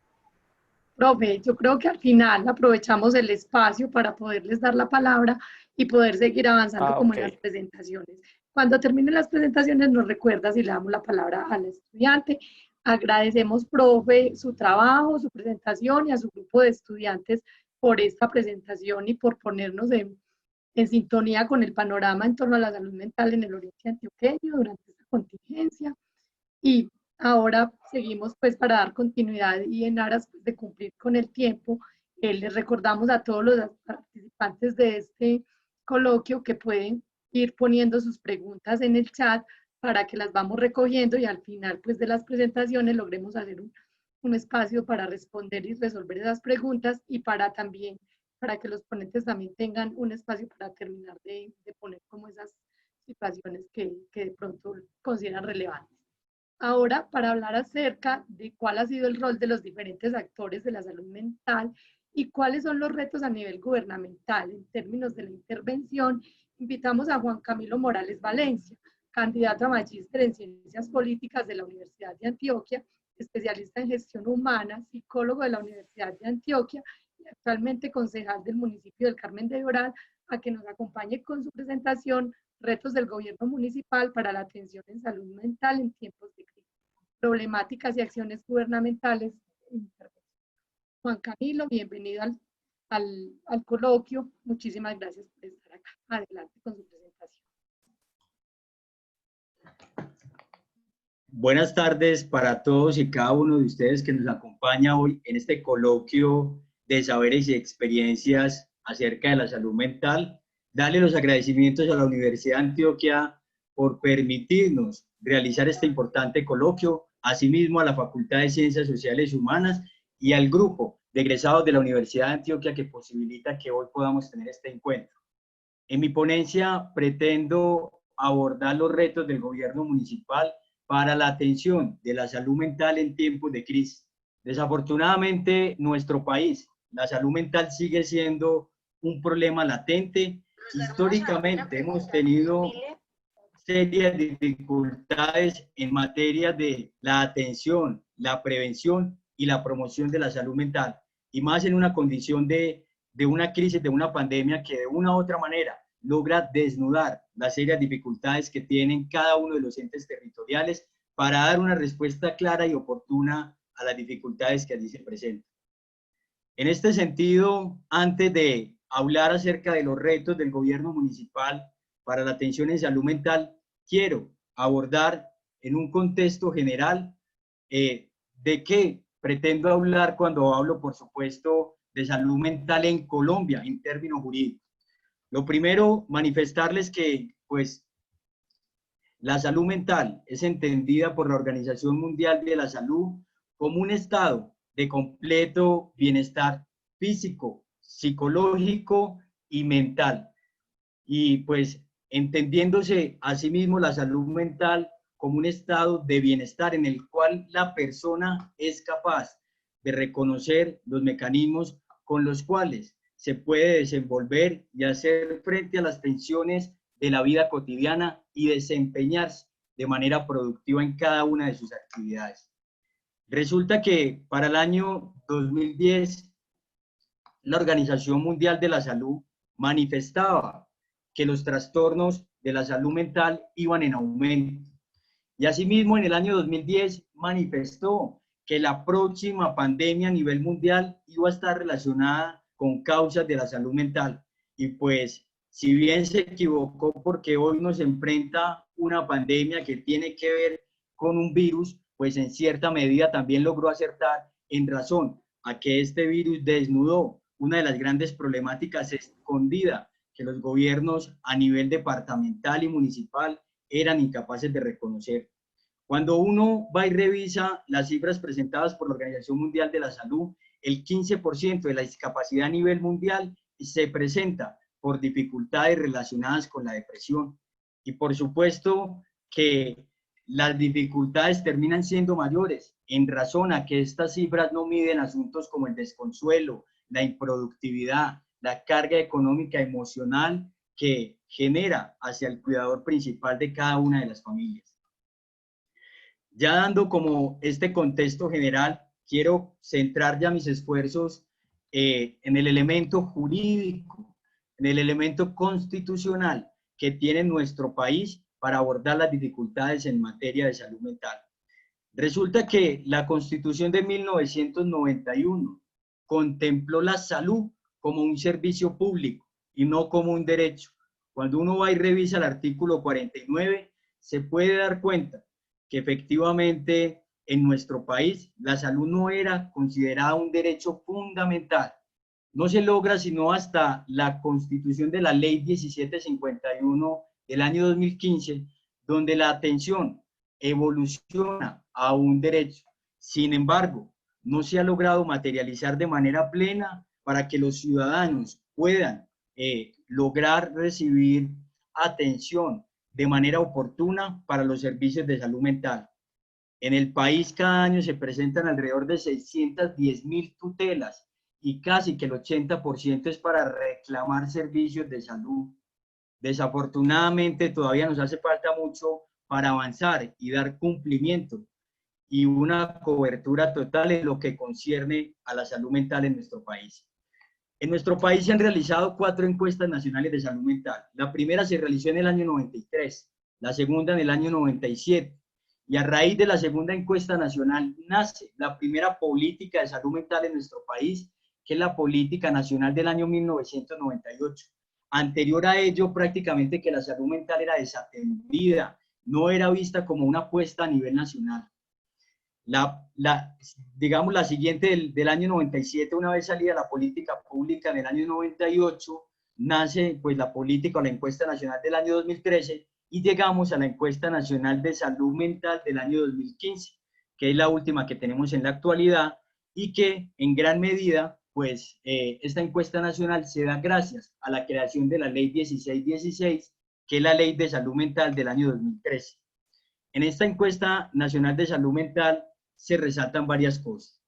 Profe, yo creo que al final aprovechamos el espacio para poderles dar la palabra y poder seguir avanzando como en las presentaciones. Cuando terminen las presentaciones nos recuerda si le damos la palabra al estudiante. Agradecemos, profe, su trabajo, su presentación y a su grupo de estudiantes por esta presentación y por ponernos en sintonía con el panorama en torno a la salud mental en el oriente antioqueño durante esta contingencia. Y ahora seguimos pues para dar continuidad y en aras pues, de cumplir con el tiempo. Les recordamos a todos los participantes de este coloquio que pueden ir poniendo sus preguntas en el chat para que las vamos recogiendo y al final pues de las presentaciones logremos hacer un espacio para responder y resolver esas preguntas y para que los ponentes también tengan un espacio para terminar de poner como esas situaciones que de pronto consideran relevantes. Ahora, para hablar acerca de cuál ha sido el rol de los diferentes actores de la salud mental y cuáles son los retos a nivel gubernamental en términos de la intervención, invitamos a Juan Camilo Morales Valencia, candidato a magíster en Ciencias Políticas de la Universidad de Antioquia, especialista en gestión humana, psicólogo de la Universidad de Antioquia y actualmente concejal del municipio del Carmen de Doral, a que nos acompañe con su presentación Retos del Gobierno Municipal para la Atención en Salud Mental en Tiempos de Crisis, Problemáticas y Acciones Gubernamentales. Juan Camilo, bienvenido al coloquio. Muchísimas gracias por estar acá. Adelante con su presentación. Buenas tardes para todos y cada uno de ustedes que nos acompaña hoy en este coloquio de saberes y experiencias acerca de la salud mental. Darle los agradecimientos a la Universidad de Antioquia por permitirnos realizar este importante coloquio, asimismo a la Facultad de Ciencias Sociales y Humanas y al grupo de egresados de la Universidad de Antioquia que posibilita que hoy podamos tener este encuentro. En mi ponencia pretendo abordar los retos del gobierno municipal para la atención de la salud mental en tiempos de crisis. Desafortunadamente, nuestro país, la salud mental sigue siendo un problema latente. Históricamente hemos tenido serias dificultades en materia de la atención, la prevención y la promoción de la salud mental, y más en una condición de una crisis, de una pandemia que de una u otra manera logra desnudar las serias dificultades que tienen cada uno de los entes territoriales para dar una respuesta clara y oportuna a las dificultades que allí se presentan. En este sentido, antes de hablar acerca de los retos del gobierno municipal para la atención en salud mental, quiero abordar en un contexto general de qué pretendo hablar cuando hablo, por supuesto, de salud mental en Colombia, en términos jurídicos. Lo primero, manifestarles que, pues, la salud mental es entendida por la Organización Mundial de la Salud como un estado de completo bienestar físico, psicológico y mental. Y pues entendiéndose asimismo la salud mental como un estado de bienestar en el cual la persona es capaz de reconocer los mecanismos con los cuales se puede desenvolver y hacer frente a las tensiones de la vida cotidiana y desempeñarse de manera productiva en cada una de sus actividades. Resulta que para el año 2010, la Organización Mundial de la Salud manifestaba que los trastornos de la salud mental iban en aumento. Y asimismo, en el año 2010 manifestó que la próxima pandemia a nivel mundial iba a estar relacionada con causas de la salud mental. Y pues, si bien se equivocó porque hoy nos enfrenta una pandemia que tiene que ver con un virus, pues en cierta medida también logró acertar en razón a que este virus desnudó una de las grandes problemáticas escondidas que los gobiernos a nivel departamental y municipal eran incapaces de reconocer. Cuando uno va y revisa las cifras presentadas por la Organización Mundial de la Salud, el 15% de la discapacidad a nivel mundial se presenta por dificultades relacionadas con la depresión. Y por supuesto que las dificultades terminan siendo mayores en razón a que estas cifras no miden asuntos como el desconsuelo, la improductividad, la carga económica emocional que genera hacia el cuidador principal de cada una de las familias. Ya dando como este contexto general, quiero centrar ya mis esfuerzos en el elemento jurídico, en el elemento constitucional que tiene nuestro país para abordar las dificultades en materia de salud mental. Resulta que la Constitución de 1991 contempló la salud como un servicio público y no como un derecho. Cuando uno va y revisa el artículo 49, se puede dar cuenta que efectivamente en nuestro país la salud no era considerada un derecho fundamental. No se logra sino hasta la constitución de la ley 1751 del año 2015, donde la atención evoluciona a un derecho. Sin embargo, no se ha logrado materializar de manera plena para que los ciudadanos puedan lograr recibir atención de manera oportuna para los servicios de salud mental. En el país cada año se presentan alrededor de 610,000 tutelas y casi que el 80% es para reclamar servicios de salud. Desafortunadamente todavía nos hace falta mucho para avanzar y dar cumplimiento y una cobertura total en lo que concierne a la salud mental en nuestro país. En nuestro país se han realizado 4 encuestas nacionales de salud mental. La primera se realizó en el año 93, la segunda en el año 97. Y a raíz de la segunda encuesta nacional nace la primera política de salud mental en nuestro país, que es la Política Nacional del año 1998. Anterior a ello, prácticamente que la salud mental era desatendida, no era vista como una apuesta a nivel nacional. Digamos, la siguiente del año 97, una vez salida la política pública en el año 98, nace pues la política o la encuesta nacional del año 2013 y llegamos a la encuesta nacional de salud mental del año 2015, que es la última que tenemos en la actualidad y que en gran medida pues esta encuesta nacional se da gracias a la creación de la ley 1616, que es la ley de salud mental del año 2013. En esta encuesta nacional de salud mental se resaltan varias cosas.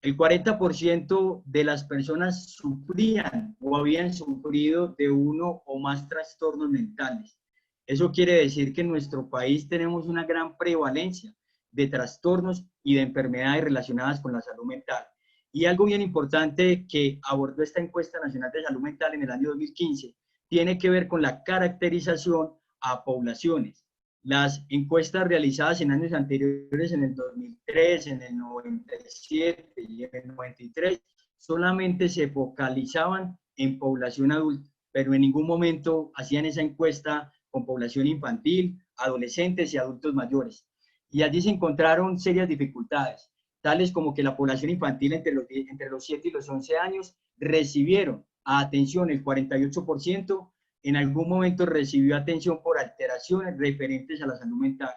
El 40% de las personas sufrían o habían sufrido de uno o más trastornos mentales. Eso quiere decir que en nuestro país tenemos una gran prevalencia de trastornos y de enfermedades relacionadas con la salud mental. Y algo bien importante que abordó esta encuesta nacional de salud mental en el año 2015 tiene que ver con la caracterización a poblaciones. Las encuestas realizadas en años anteriores, en el 2003, en el 97 y en el 93, solamente se focalizaban en población adulta, pero en ningún momento hacían esa encuesta con población infantil, adolescentes y adultos mayores. Y allí se encontraron serias dificultades, tales como que la población infantil entre los 7 y los 11 años recibieron atención el 48%, en algún momento recibió atención por alteraciones referentes a la salud mental.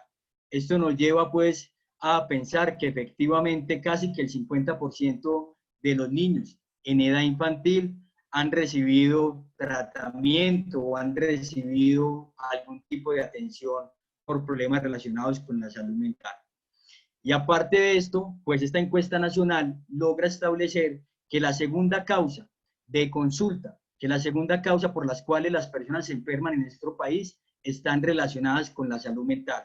Esto nos lleva pues a pensar que efectivamente casi que el 50% de los niños en edad infantil han recibido tratamiento o han recibido algún tipo de atención por problemas relacionados con la salud mental. Y aparte de esto, pues esta encuesta nacional logra establecer que la segunda causa de consulta, que la segunda causa por las cuales las personas se enferman en nuestro país están relacionadas con la salud mental.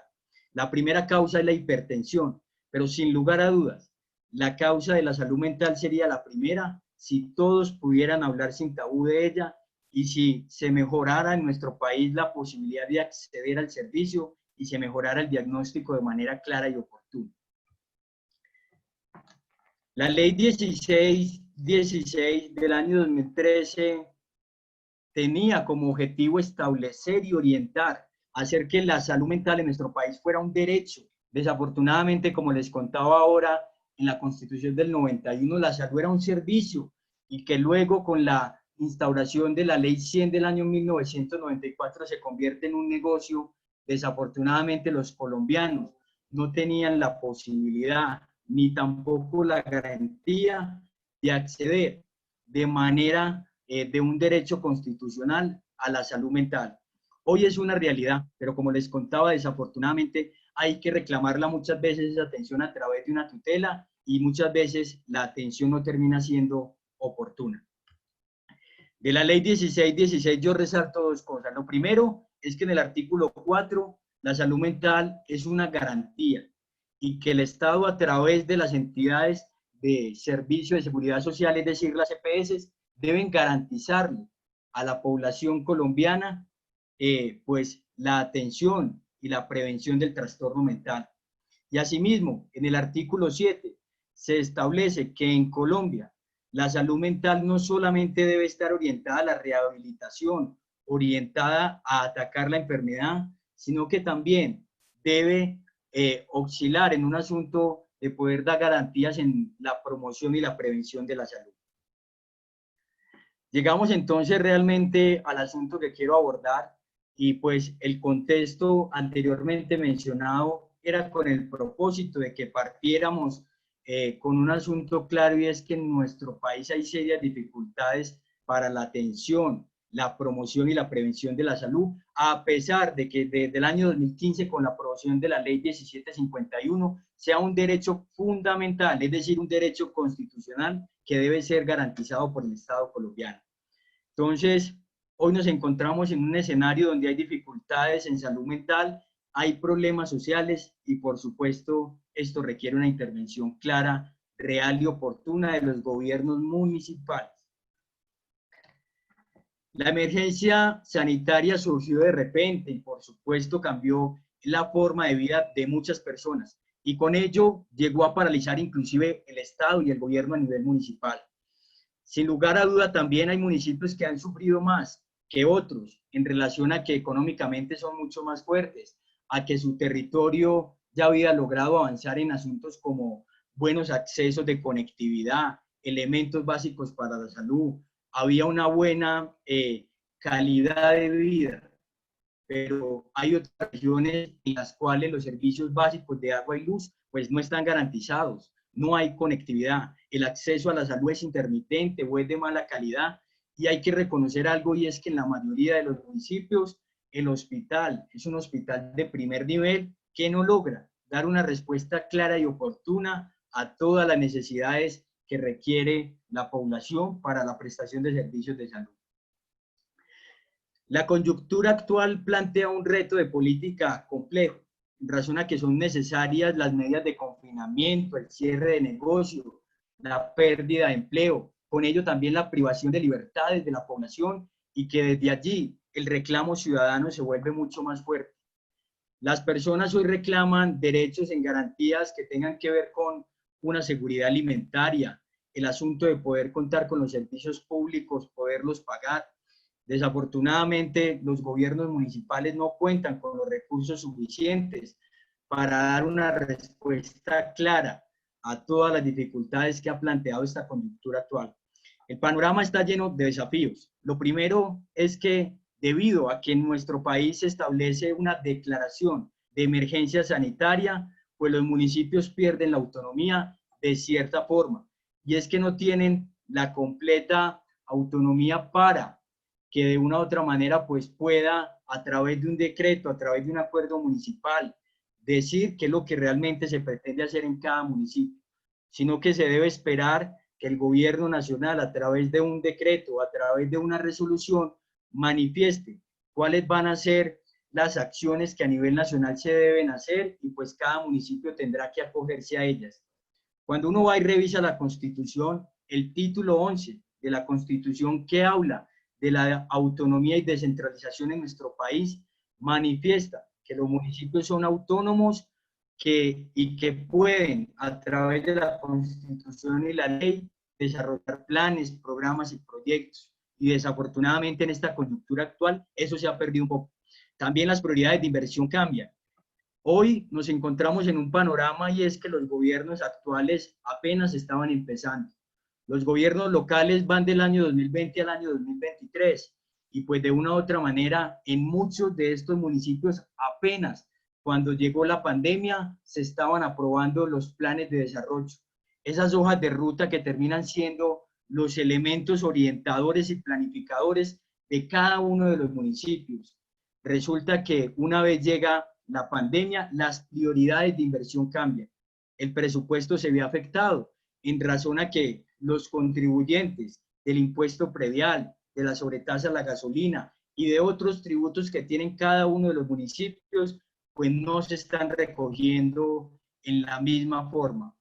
La primera causa es la hipertensión, pero sin lugar a dudas, la causa de la salud mental sería la primera si todos pudieran hablar sin tabú de ella y si se mejorara en nuestro país la posibilidad de acceder al servicio y se mejorara el diagnóstico de manera clara y oportuna. La ley 1616 del año 2013 tenía como objetivo establecer y orientar, hacer que la salud mental en nuestro país fuera un derecho. Desafortunadamente, como les contaba ahora, en la Constitución del 91 la salud era un servicio y que luego con la instauración de la Ley 100 del año 1994 se convierte en un negocio. Desafortunadamente los colombianos no tenían la posibilidad ni tampoco la garantía de acceder de manera de un derecho constitucional a la salud mental. Hoy es una realidad, pero como les contaba, desafortunadamente hay que reclamarla muchas veces esa atención a través de una tutela y muchas veces la atención no termina siendo oportuna. De la ley 1616 yo resalto dos cosas. Lo primero es que en el artículo 4 la salud mental es una garantía y que el Estado a través de las entidades de servicio de seguridad social, es decir, las EPS, deben garantizarle a la población colombiana pues la atención y la prevención del trastorno mental. Y asimismo, en el artículo 7 se establece que en Colombia la salud mental no solamente debe estar orientada a la rehabilitación, orientada a atacar la enfermedad, sino que también debe oscilar en un asunto de poder dar garantías en la promoción y la prevención de la salud. Llegamos entonces realmente al asunto que quiero abordar y pues el contexto anteriormente mencionado era con el propósito de que partiéramos con un asunto claro, y es que en nuestro país hay serias dificultades para la atención, la promoción y la prevención de la salud, a pesar de que desde el año 2015 con la aprobación de la ley 1751 sea un derecho fundamental, es decir, un derecho constitucional que debe ser garantizado por el Estado colombiano. Entonces, hoy nos encontramos en un escenario donde hay dificultades en salud mental, hay problemas sociales y, por supuesto, esto requiere una intervención clara, real y oportuna de los gobiernos municipales. La emergencia sanitaria surgió de repente y, por supuesto, cambió la forma de vida de muchas personas y con ello llegó a paralizar inclusive el Estado y el gobierno a nivel municipal. Sin lugar a duda, también hay municipios que han sufrido más que otros en relación a que económicamente son mucho más fuertes, a que su territorio ya había logrado avanzar en asuntos como buenos accesos de conectividad, elementos básicos para la salud, había una buena calidad de vida, pero hay otras regiones en las cuales los servicios básicos de agua y luz pues no están garantizados, no hay conectividad, el acceso a la salud es intermitente o es de mala calidad, y hay que reconocer algo, y es que en la mayoría de los municipios el hospital es un hospital de primer nivel que no logra dar una respuesta clara y oportuna a todas las necesidades que requiere la población para la prestación de servicios de salud. La coyuntura actual plantea un reto de política complejo, en razón a que son necesarias las medidas de confinamiento, el cierre de negocios, la pérdida de empleo, con ello también la privación de libertades de la población, y que desde allí el reclamo ciudadano se vuelve mucho más fuerte. Las personas hoy reclaman derechos en garantías que tengan que ver con una seguridad alimentaria, el asunto de poder contar con los servicios públicos, poderlos pagar. Desafortunadamente, los gobiernos municipales no cuentan con los recursos suficientes para dar una respuesta clara a todas las dificultades que ha planteado esta coyuntura actual. El panorama está lleno de desafíos. Lo primero es que, debido a que en nuestro país se establece una declaración de emergencia sanitaria, pues los municipios pierden la autonomía de cierta forma. Y es que no tienen la completa autonomía para que de una u otra manera pues pueda, a través de un decreto, a través de un acuerdo municipal, decir qué es lo que realmente se pretende hacer en cada municipio, sino que se debe esperar que el gobierno nacional, a través de un decreto, a través de una resolución, manifieste cuáles van a ser las acciones que a nivel nacional se deben hacer, y pues cada municipio tendrá que acogerse a ellas. Cuando uno va y revisa la Constitución, el título 11 de la Constitución, que habla de la autonomía y descentralización en nuestro país, manifiesta que los municipios son autónomos y que pueden, a través de la Constitución y la ley, desarrollar planes, programas y proyectos. Y desafortunadamente en esta coyuntura actual eso se ha perdido un poco. También las prioridades de inversión cambian. Hoy nos encontramos en un panorama, y es que los gobiernos actuales apenas estaban empezando. Los gobiernos locales van del año 2020 al año 2023, y pues de una u otra manera en muchos de estos municipios apenas cuando llegó la pandemia se estaban aprobando los planes de desarrollo. Esas hojas de ruta que terminan siendo los elementos orientadores y planificadores de cada uno de los municipios. Resulta que una vez llega la pandemia, las prioridades de inversión cambian. El presupuesto se ve afectado en razón a que los contribuyentes del impuesto predial, de la sobretasa a la gasolina y de otros tributos que tienen cada uno de los municipios, pues no se están recogiendo en la misma forma.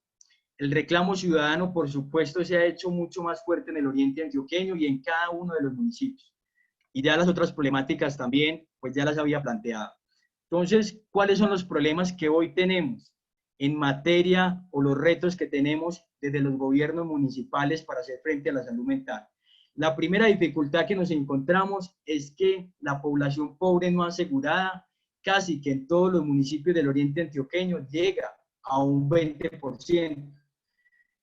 El reclamo ciudadano, por supuesto, se ha hecho mucho más fuerte en el oriente antioqueño y en cada uno de los municipios. Y ya las otras problemáticas también, pues ya las había planteado. Entonces, ¿cuáles son los problemas que hoy tenemos en materia, o los retos que tenemos desde los gobiernos municipales para hacer frente a la salud mental? La primera dificultad que nos encontramos es que la población pobre no asegurada, casi que en todos los municipios del oriente antioqueño, llega a un 20%.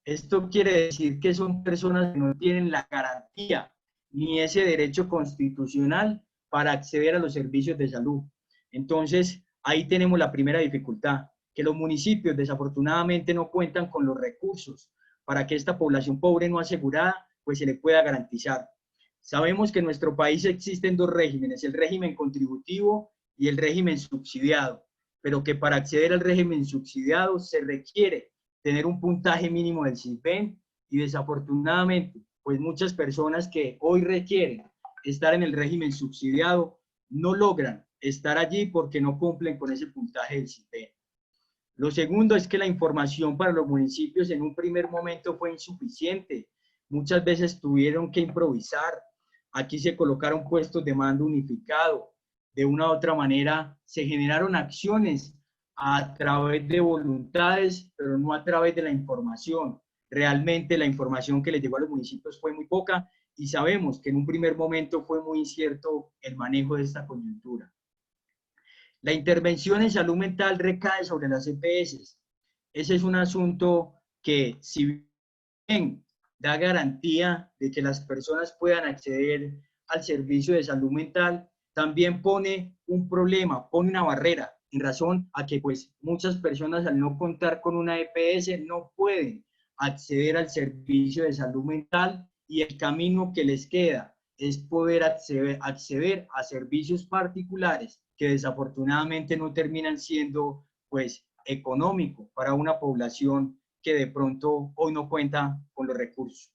Esto quiere decir que son personas que no tienen la garantía ni ese derecho constitucional para acceder a los servicios de salud. Entonces, ahí tenemos la primera dificultad, que los municipios desafortunadamente no cuentan con los recursos para que esta población pobre no asegurada pues se le pueda garantizar. Sabemos que en nuestro país existen dos regímenes, el régimen contributivo y el régimen subsidiado, pero que para acceder al régimen subsidiado se requiere tener un puntaje mínimo del CISBEN, y desafortunadamente pues muchas personas que hoy requieren estar en el régimen subsidiado no logran estar allí porque no cumplen con ese puntaje del CISBEN. Lo segundo es que la información para los municipios en un primer momento fue insuficiente. Muchas veces tuvieron que improvisar. Aquí se colocaron puestos de mando unificado. De una u otra manera se generaron acciones a través de voluntades, pero no a través de la información. Realmente la información que les llegó a los municipios fue muy poca, y sabemos que en un primer momento fue muy incierto el manejo de esta coyuntura. La intervención en salud mental recae sobre las EPS. Ese es un asunto que, si bien da garantía de que las personas puedan acceder al servicio de salud mental, también pone un problema, pone una barrera, en razón a que pues muchas personas, al no contar con una EPS, no pueden acceder al servicio de salud mental, y el camino que les queda es poder acceder a servicios particulares que desafortunadamente no terminan siendo pues económicos para una población que de pronto hoy no cuenta con los recursos.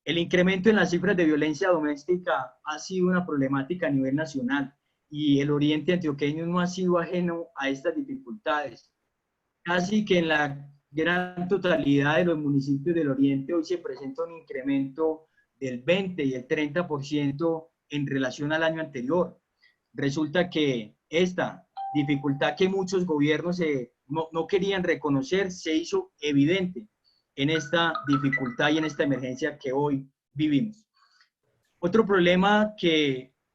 El incremento en las cifras de violencia doméstica ha sido una problemática a nivel nacional, y el oriente antioqueño no ha sido ajeno a estas dificultades. Casi que en la gran totalidad de los municipios del oriente hoy se presenta un incremento del 20 y el 30% en relación al año anterior. Resulta que esta dificultad que muchos gobiernos no querían reconocer se hizo evidente en esta dificultad y en esta emergencia que hoy vivimos. Otro problema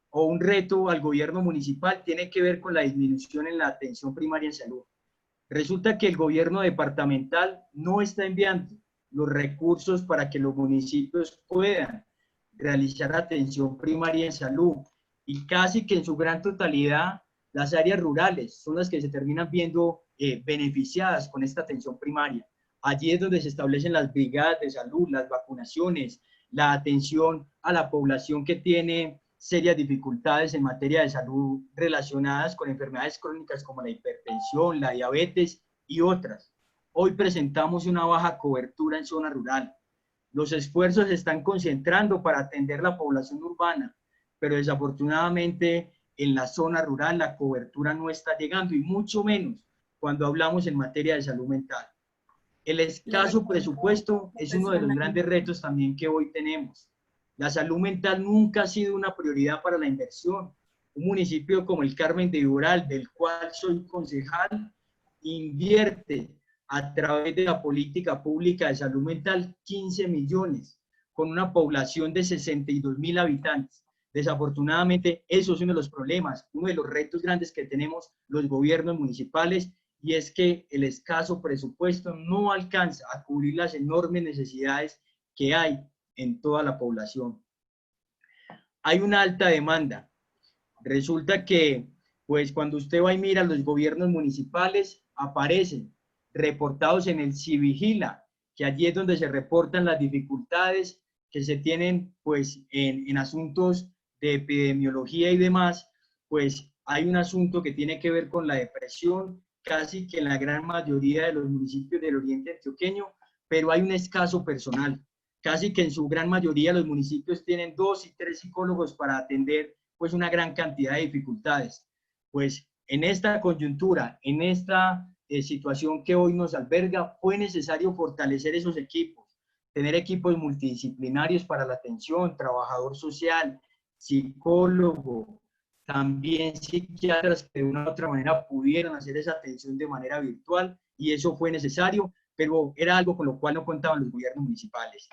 o un reto al gobierno municipal tiene que ver con la disminución en la atención primaria en salud. Resulta que el gobierno departamental no está enviando los recursos para que los municipios puedan realizar atención primaria en salud, y casi que en su gran totalidad las áreas rurales son las que se terminan viendo beneficiadas con esta atención primaria. Allí es donde se establecen las brigadas de salud, las vacunaciones, la atención a la población que tiene serias dificultades en materia de salud relacionadas con enfermedades crónicas como la hipertensión, la diabetes y otras. Hoy presentamos una baja cobertura en zona rural. Los esfuerzos se están concentrando para atender la población urbana, pero desafortunadamente en la zona rural la cobertura no está llegando, y mucho menos cuando hablamos en materia de salud mental. El escaso presupuesto es uno de los grandes retos también que hoy tenemos. La salud mental nunca ha sido una prioridad para la inversión. Un municipio como el Carmen de Ural, del cual soy concejal, invierte a través de la política pública de salud mental 15 millones, con una población de 62.000 habitantes. Desafortunadamente, eso es uno de los problemas, uno de los retos grandes que tenemos los gobiernos municipales, y es que el escaso presupuesto no alcanza a cubrir las enormes necesidades que hay en toda la población. Hay una alta demanda. Resulta que, pues, cuando usted va y mira los gobiernos municipales, aparecen reportados en el Civigila, que allí es donde se reportan las dificultades que se tienen, pues, en asuntos de epidemiología y demás. Pues hay un asunto que tiene que ver con la depresión, casi que en la gran mayoría de los municipios del oriente antioqueño, pero hay un escaso personal. Casi que en su gran mayoría los municipios tienen 2 y 3 psicólogos para atender, pues, una gran cantidad de dificultades. Pues en esta coyuntura, en esta situación que hoy nos alberga, fue necesario fortalecer esos equipos, tener equipos multidisciplinarios para la atención, trabajador social, psicólogo, también psiquiatras que de una u otra manera pudieran hacer esa atención de manera virtual, y eso fue necesario, pero era algo con lo cual no contaban los gobiernos municipales.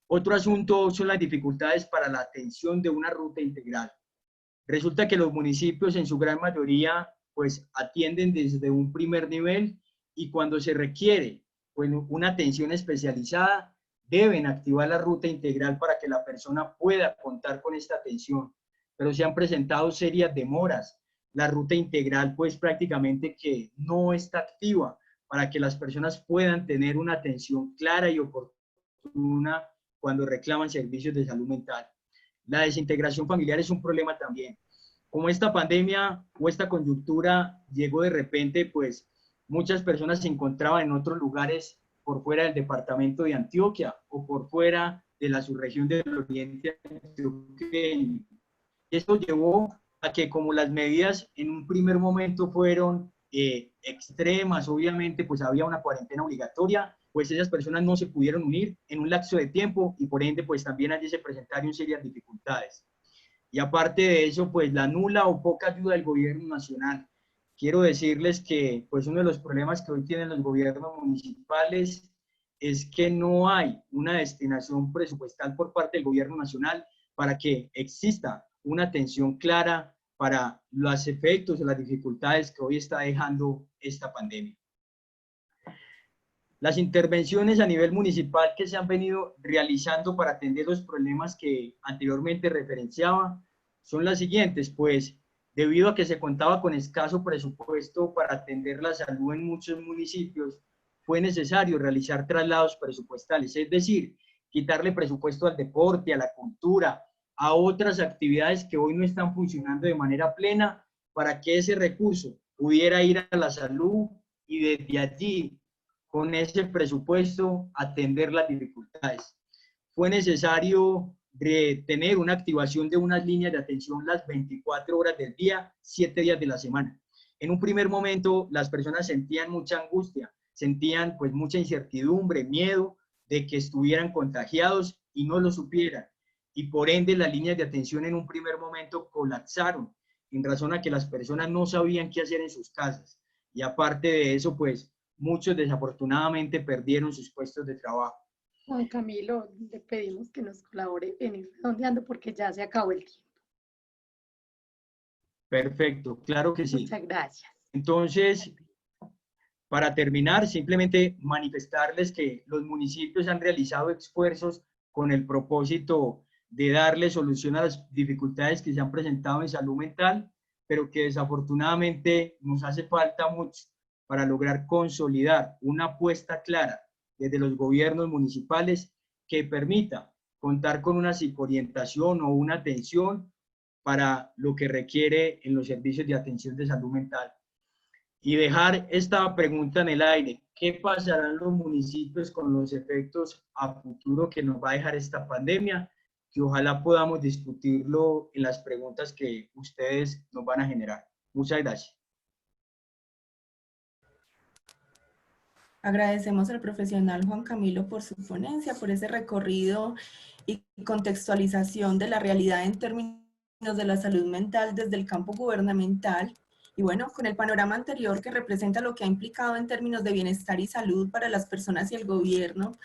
Otro asunto son las dificultades para la atención de una ruta integral. Resulta que los municipios en su gran mayoría, pues, atienden desde un primer nivel, y cuando se requiere, pues, una atención especializada, deben activar la ruta integral para que la persona pueda contar con esta atención. Pero se han presentado serias demoras. La ruta integral, pues, prácticamente que no está activa para que las personas puedan tener una atención clara y oportuna cuando reclaman servicios de salud mental. La desintegración familiar es un problema también. Como esta pandemia o esta coyuntura llegó de repente, pues muchas personas se encontraban en otros lugares por fuera del departamento de Antioquia o por fuera de la subregión del oriente antioqueño. Esto llevó a que, como las medidas en un primer momento fueron extremas, obviamente pues había una cuarentena obligatoria, pues esas personas no se pudieron unir en un lapso de tiempo, y por ende pues también allí se presentaron serias dificultades. Y aparte de eso, pues la nula o poca ayuda del gobierno nacional. Quiero decirles que pues uno de los problemas que hoy tienen los gobiernos municipales es que no hay una destinación presupuestal por parte del gobierno nacional para que exista una atención clara para los efectos o las dificultades que hoy está dejando esta pandemia. Las intervenciones a nivel municipal que se han venido realizando para atender los problemas que anteriormente referenciaba son las siguientes. Pues debido a que se contaba con escaso presupuesto para atender la salud en muchos municipios, fue necesario realizar traslados presupuestales, es decir, quitarle presupuesto al deporte, a la cultura, a otras actividades que hoy no están funcionando de manera plena, para que ese recurso pudiera ir a la salud y desde allí, con ese presupuesto, atender las dificultades. Fue necesario tener una activación de unas líneas de atención las 24 horas del día, 7 días de la semana. En un primer momento, las personas sentían mucha angustia, sentían pues mucha incertidumbre, miedo de que estuvieran contagiados y no lo supieran. Y por ende, las líneas de atención en un primer momento colapsaron, en razón a que las personas no sabían qué hacer en sus casas. Y aparte de eso, pues, muchos desafortunadamente perdieron sus puestos de trabajo. Juan Camilo, le pedimos que nos colabore en ir redondeando porque ya se acabó el tiempo. Perfecto, claro que sí. Muchas gracias. Entonces, para terminar, simplemente manifestarles que los municipios han realizado esfuerzos con el propósito de darle solución a las dificultades que se han presentado en salud mental, pero que desafortunadamente nos hace falta mucho para lograr consolidar una apuesta clara desde los gobiernos municipales que permita contar con una psicoorientación o una atención para lo que requiere en los servicios de atención de salud mental. Y dejar esta pregunta en el aire: ¿qué pasarán los municipios con los efectos a futuro que nos va a dejar esta pandemia? Que ojalá podamos discutirlo en las preguntas que ustedes nos van a generar. Muchas gracias. Agradecemos al profesional Juan Camilo por su ponencia, por ese recorrido y contextualización de la realidad en términos de la salud mental desde el campo gubernamental. Y bueno, con el panorama anterior que representa lo que ha implicado en términos de bienestar y salud para las personas y el gobierno,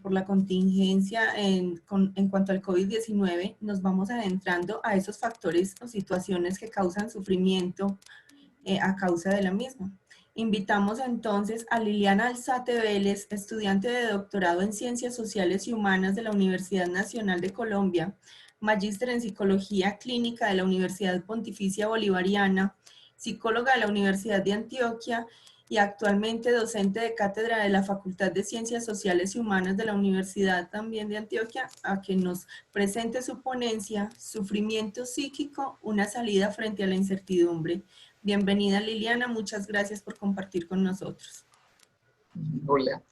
por la contingencia en cuanto al COVID-19, nos vamos adentrando a esos factores o situaciones que causan sufrimiento a causa de la misma. Invitamos entonces a Liliana Alzate Vélez, estudiante de doctorado en Ciencias Sociales y Humanas de la Universidad Nacional de Colombia, magíster en Psicología Clínica de la Universidad Pontificia Bolivariana, psicóloga de la Universidad de Antioquia y actualmente docente de cátedra de la Facultad de Ciencias Sociales y Humanas de la Universidad también de Antioquia, a que nos presente su ponencia, Sufrimiento psíquico, una salida frente a la incertidumbre. Bienvenida Liliana, muchas gracias por compartir con nosotros. Hola,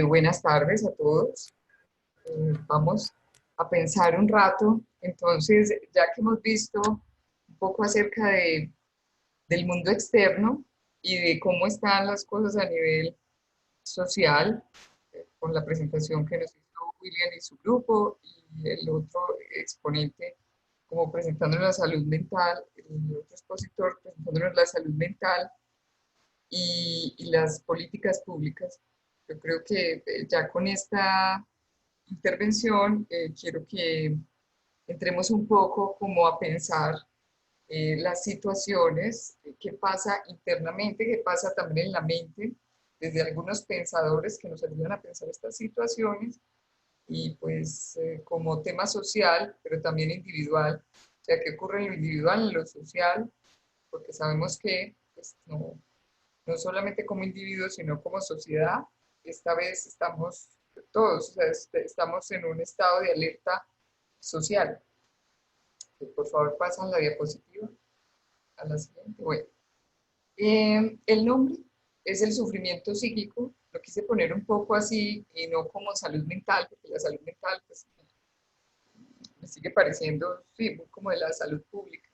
buenas tardes a todos. Vamos a pensar un rato, entonces, ya que hemos visto un poco acerca del mundo externo y de cómo están las cosas a nivel social, con la presentación que nos hizo William y su grupo, y el otro exponente como presentándonos la salud mental, el otro expositor presentándonos la salud mental y las políticas públicas. Yo creo que ya con esta intervención quiero que entremos un poco como a pensar las situaciones, qué pasa internamente, qué pasa también en la mente, desde algunos pensadores que nos ayudan a pensar estas situaciones, y pues como tema social, pero también individual, o sea, qué ocurre en lo individual, en lo social, porque sabemos que pues, no solamente como individuos, sino como sociedad, esta vez estamos todos, o sea, estamos en un estado de alerta social. Por favor, pasan la diapositiva a la siguiente. Bueno, el nombre es el sufrimiento psíquico. Lo quise poner un poco así y no como salud mental, porque la salud mental pues, me sigue pareciendo, sí, muy como de la salud pública.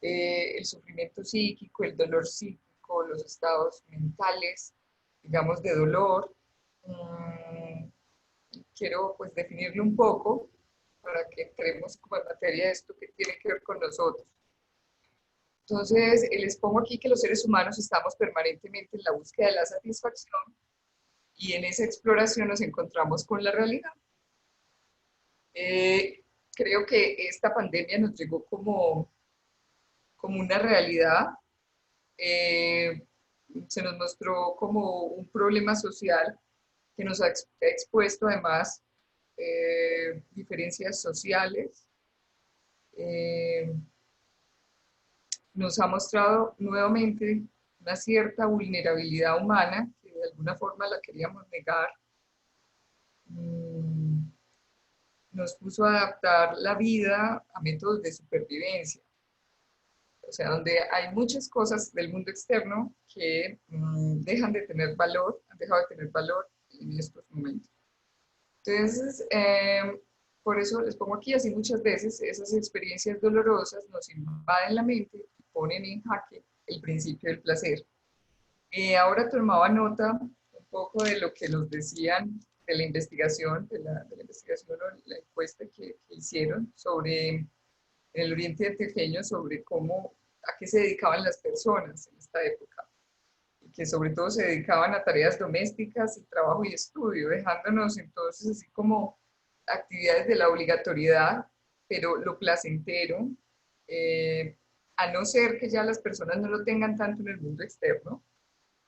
El sufrimiento psíquico, el dolor psíquico, los estados mentales, digamos, de dolor. Quiero pues definirlo un poco para que entremos como en materia de esto que tiene que ver con nosotros. Entonces, les pongo aquí que los seres humanos estamos permanentemente en la búsqueda de la satisfacción y en esa exploración nos encontramos con la realidad. Creo que esta pandemia nos llegó como una realidad, se nos mostró como un problema social que nos ha expuesto además diferencias sociales, nos ha mostrado nuevamente una cierta vulnerabilidad humana que de alguna forma la queríamos negar. Nos puso a adaptar la vida a métodos de supervivencia. O sea, donde hay muchas cosas del mundo externo que dejan de tener valor, han dejado de tener valor en estos momentos. Entonces, por eso les pongo aquí, así muchas veces esas experiencias dolorosas nos invaden la mente y ponen en jaque el principio del placer. Ahora tomaba nota un poco de lo que nos decían de la investigación, de la investigación o la encuesta que hicieron sobre el Oriente Antioqueño, sobre a qué se dedicaban las personas en esta época, y que sobre todo se dedicaban a tareas domésticas, y trabajo y estudio, dejándonos entonces así como actividades de la obligatoriedad, pero lo placentero, a no ser que ya las personas no lo tengan tanto en el mundo externo,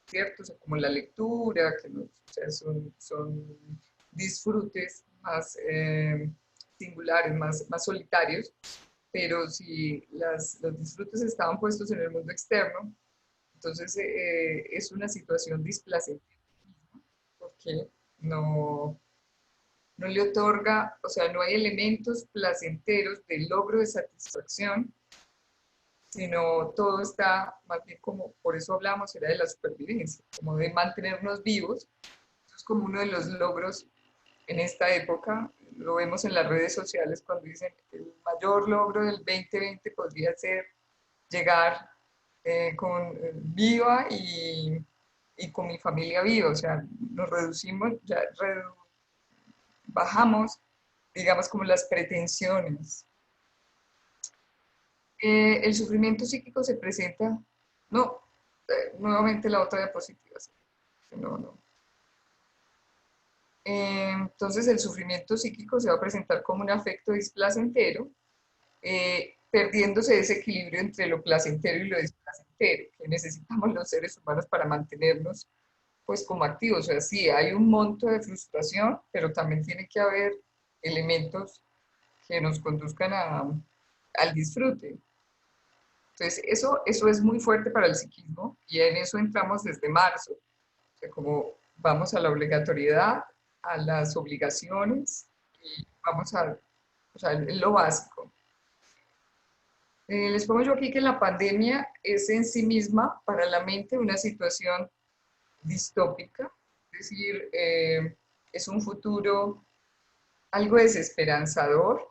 ¿cierto? O sea, como la lectura, que no, o sea, son disfrutes más singulares, más solitarios, pero si los disfrutes estaban puestos en el mundo externo, entonces es una situación displacente, porque no no le otorga, o sea, no hay elementos placenteros de logro de satisfacción, sino todo está más bien como, por eso hablamos, era de la supervivencia, como de mantenernos vivos. Eso es como uno de los logros en esta época. Lo vemos en las redes sociales cuando dicen el mayor logro del 2020 podría ser llegar viva y con mi familia viva, o sea, nos reducimos, ya bajamos, digamos, como las pretensiones. El sufrimiento psíquico se presenta, no, nuevamente la otra diapositiva, ¿sí? No. Entonces el sufrimiento psíquico se va a presentar como un afecto displacentero, perdiéndose ese equilibrio entre lo placentero y lo displacentero, que necesitamos los seres humanos para mantenernos pues como activos. O sea, sí, hay un monto de frustración, pero también tiene que haber elementos que nos conduzcan al disfrute. Entonces, eso es muy fuerte para el psiquismo y en eso entramos desde marzo. O sea, como vamos a la obligatoriedad, a las obligaciones y vamos o sea, es lo básico. Les pongo yo aquí que la pandemia es en sí misma para la mente una situación distópica, es decir, es un futuro algo desesperanzador.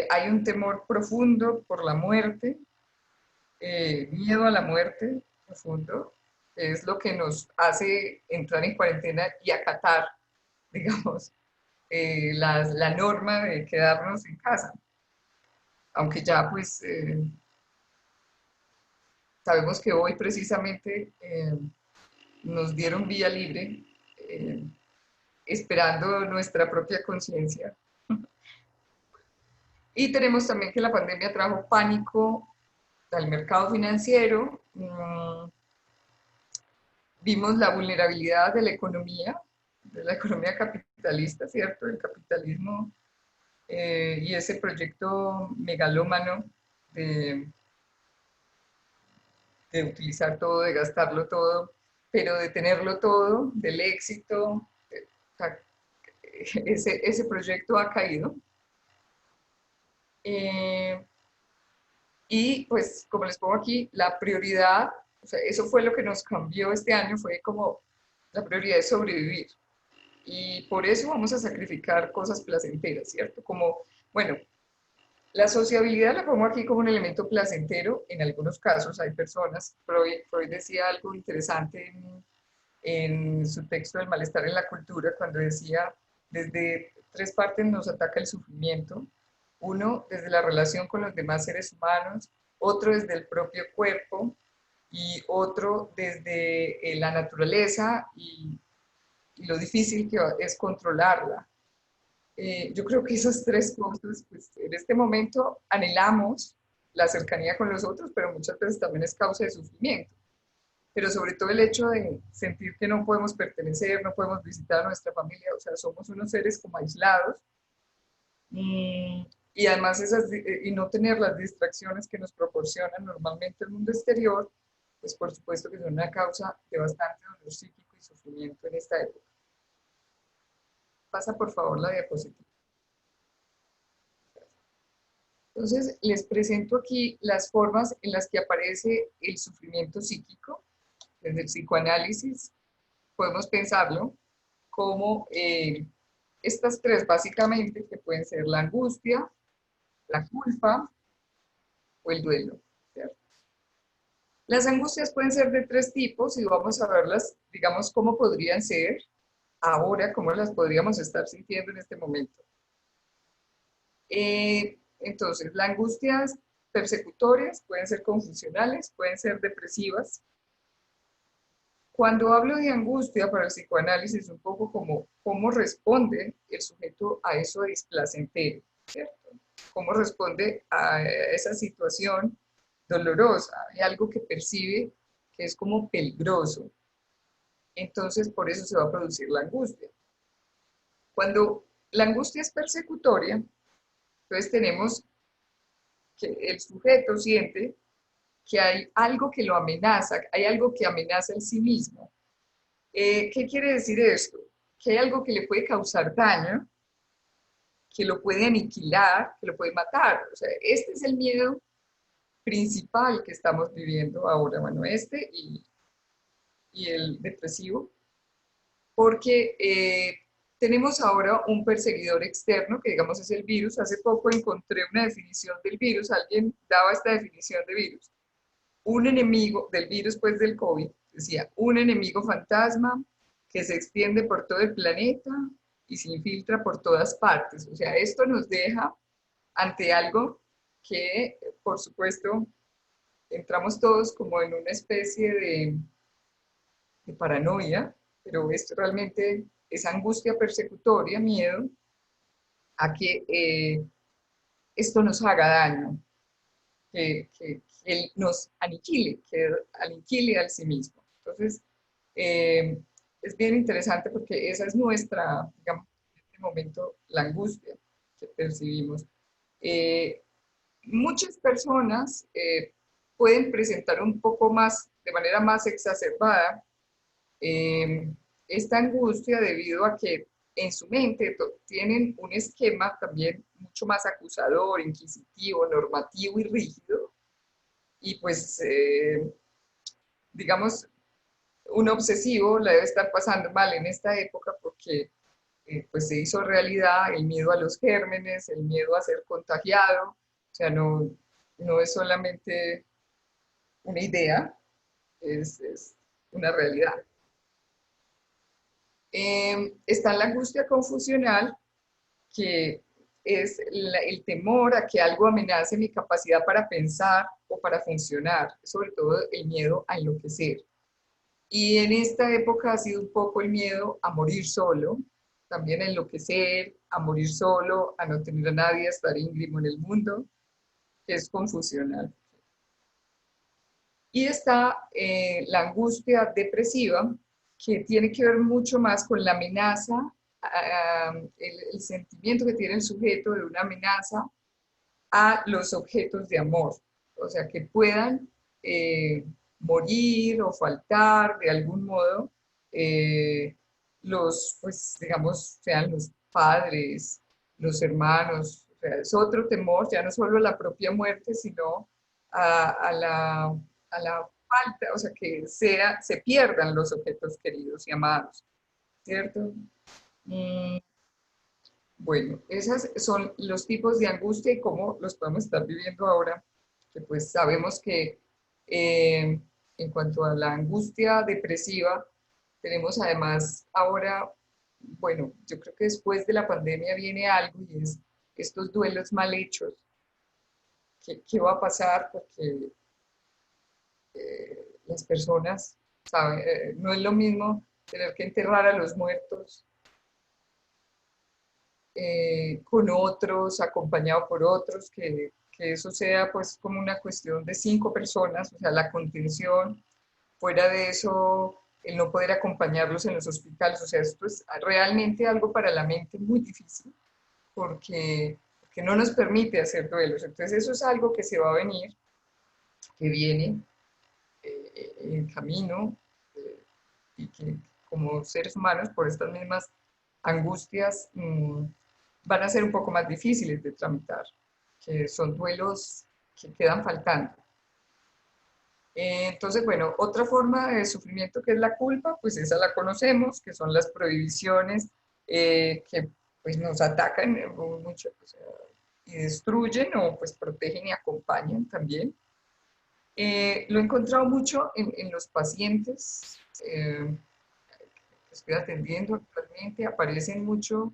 Hay un temor profundo por la muerte, miedo a la muerte profundo, es lo que nos hace entrar en cuarentena y acatar, digamos, la norma de quedarnos en casa. Aunque ya pues sabemos que hoy precisamente nos dieron vía libre, esperando nuestra propia conciencia. Y tenemos también que la pandemia trajo pánico al mercado financiero, vimos la vulnerabilidad de la economía capitalista, ¿cierto? El capitalismo y ese proyecto megalómano de utilizar todo, de gastarlo todo, pero de tenerlo todo, del éxito, ese proyecto ha caído. Y pues, como les pongo aquí, la prioridad, o sea, eso fue lo que nos cambió este año, fue como la prioridad de sobrevivir. Y por eso vamos a sacrificar cosas placenteras, ¿cierto? Como, bueno, la sociabilidad la pongo aquí como un elemento placentero. En algunos casos hay personas, Freud decía algo interesante en su texto del malestar en la cultura, cuando decía, desde 3 partes nos ataca el sufrimiento. Uno, desde la relación con los demás seres humanos, otro desde el propio cuerpo y otro desde la naturaleza y lo difícil que es controlarla. Yo creo que esas 3 cosas, pues, en este momento anhelamos la cercanía con los otros, pero muchas veces también es causa de sufrimiento. Pero sobre todo el hecho de sentir que no podemos pertenecer, no podemos visitar a nuestra familia, o sea, somos unos seres como aislados. Y además y no tener las distracciones que nos proporciona normalmente el mundo exterior, pues por supuesto que son una causa de bastante dolor psíquico y sufrimiento en esta época. Pasa por favor la diapositiva. Entonces, les presento aquí las formas en las que aparece el sufrimiento psíquico. Desde el psicoanálisis podemos pensarlo como estas 3 básicamente, que pueden ser la angustia, la culpa o el duelo, ¿cierto? Las angustias pueden ser de 3 tipos y vamos a verlas, digamos, cómo podrían ser ahora, cómo las podríamos estar sintiendo en este momento. Entonces, las angustias persecutorias pueden ser confusionales, pueden ser depresivas. Cuando hablo de angustia para el psicoanálisis, un poco como cómo responde el sujeto a eso displacentero, ¿cierto? Cómo responde a esa situación dolorosa, hay algo que percibe que es como peligroso. Entonces, por eso se va a producir la angustia. Cuando la angustia es persecutoria, entonces tenemos que el sujeto siente que hay algo que lo amenaza, hay algo que amenaza en sí mismo. ¿Qué quiere decir esto? que hay algo que le puede causar daño, que lo puede aniquilar, que lo puede matar. O sea, este es el miedo principal que estamos viviendo ahora, bueno, este y el depresivo, porque tenemos ahora un perseguidor externo, que digamos es el virus. Hace poco encontré una definición del virus, alguien daba esta definición de virus. Un enemigo del virus, pues del COVID, decía, un enemigo fantasma que se extiende por todo el planeta y se infiltra por todas partes. O sea, esto nos deja ante algo que, por supuesto, entramos todos como en una especie de paranoia, pero esto realmente es angustia persecutoria, miedo a que esto nos haga daño, que él nos aniquile, que aniquile a sí mismo. Entonces, es bien interesante porque esa es nuestra, digamos, en este momento, la angustia que percibimos. Muchas personas pueden presentar un poco más, de manera más exacerbada, esta angustia debido a que en su mente tienen un esquema también mucho más acusador, inquisitivo, normativo y rígido. Y pues, digamos, un obsesivo la debe estar pasando mal en esta época porque pues se hizo realidad el miedo a los gérmenes, el miedo a ser contagiado. O sea, no es solamente una idea, es una realidad. Está la angustia confusional, que es el temor a que algo amenace mi capacidad para pensar o para funcionar, sobre todo el miedo a enloquecer. Y en esta época ha sido un poco el miedo a morir solo, también a enloquecer, a morir solo, a no tener a nadie, a estar íngrimo en el mundo, que es confusional. Y está la angustia depresiva, que tiene que ver mucho más con la amenaza, el sentimiento que tiene el sujeto de una amenaza a los objetos de amor. O sea, que puedan morir o faltar de algún modo los, pues digamos, sean los padres, los hermanos. O sea, es otro temor, ya no solo a la propia muerte, sino a la falta, o sea, que se pierdan los objetos queridos y amados, ¿cierto? Bueno, esos son los tipos de angustia y cómo los podemos estar viviendo ahora, que pues sabemos que en cuanto a la angustia depresiva, tenemos además ahora, bueno, yo creo que después de la pandemia viene algo y es estos duelos mal hechos. ¿Qué va a pasar? Porque las personas, ¿saben? No es lo mismo tener que enterrar a los muertos con otros, acompañado por otros, que eso sea pues como una cuestión de 5 personas, o sea, la contención, fuera de eso, el no poder acompañarlos en los hospitales, o sea, esto es realmente algo para la mente muy difícil, porque no nos permite hacer duelos. Entonces eso es algo que se va a venir, que viene en camino, y que como seres humanos, por estas mismas angustias, van a ser un poco más difíciles de tramitar, que son duelos que quedan faltando. Entonces, bueno, otra forma de sufrimiento que es la culpa, pues esa la conocemos, que son las prohibiciones que pues nos atacan mucho, o sea, y destruyen o pues protegen y acompañan también. Lo he encontrado mucho en los pacientes que estoy atendiendo actualmente, aparecen mucho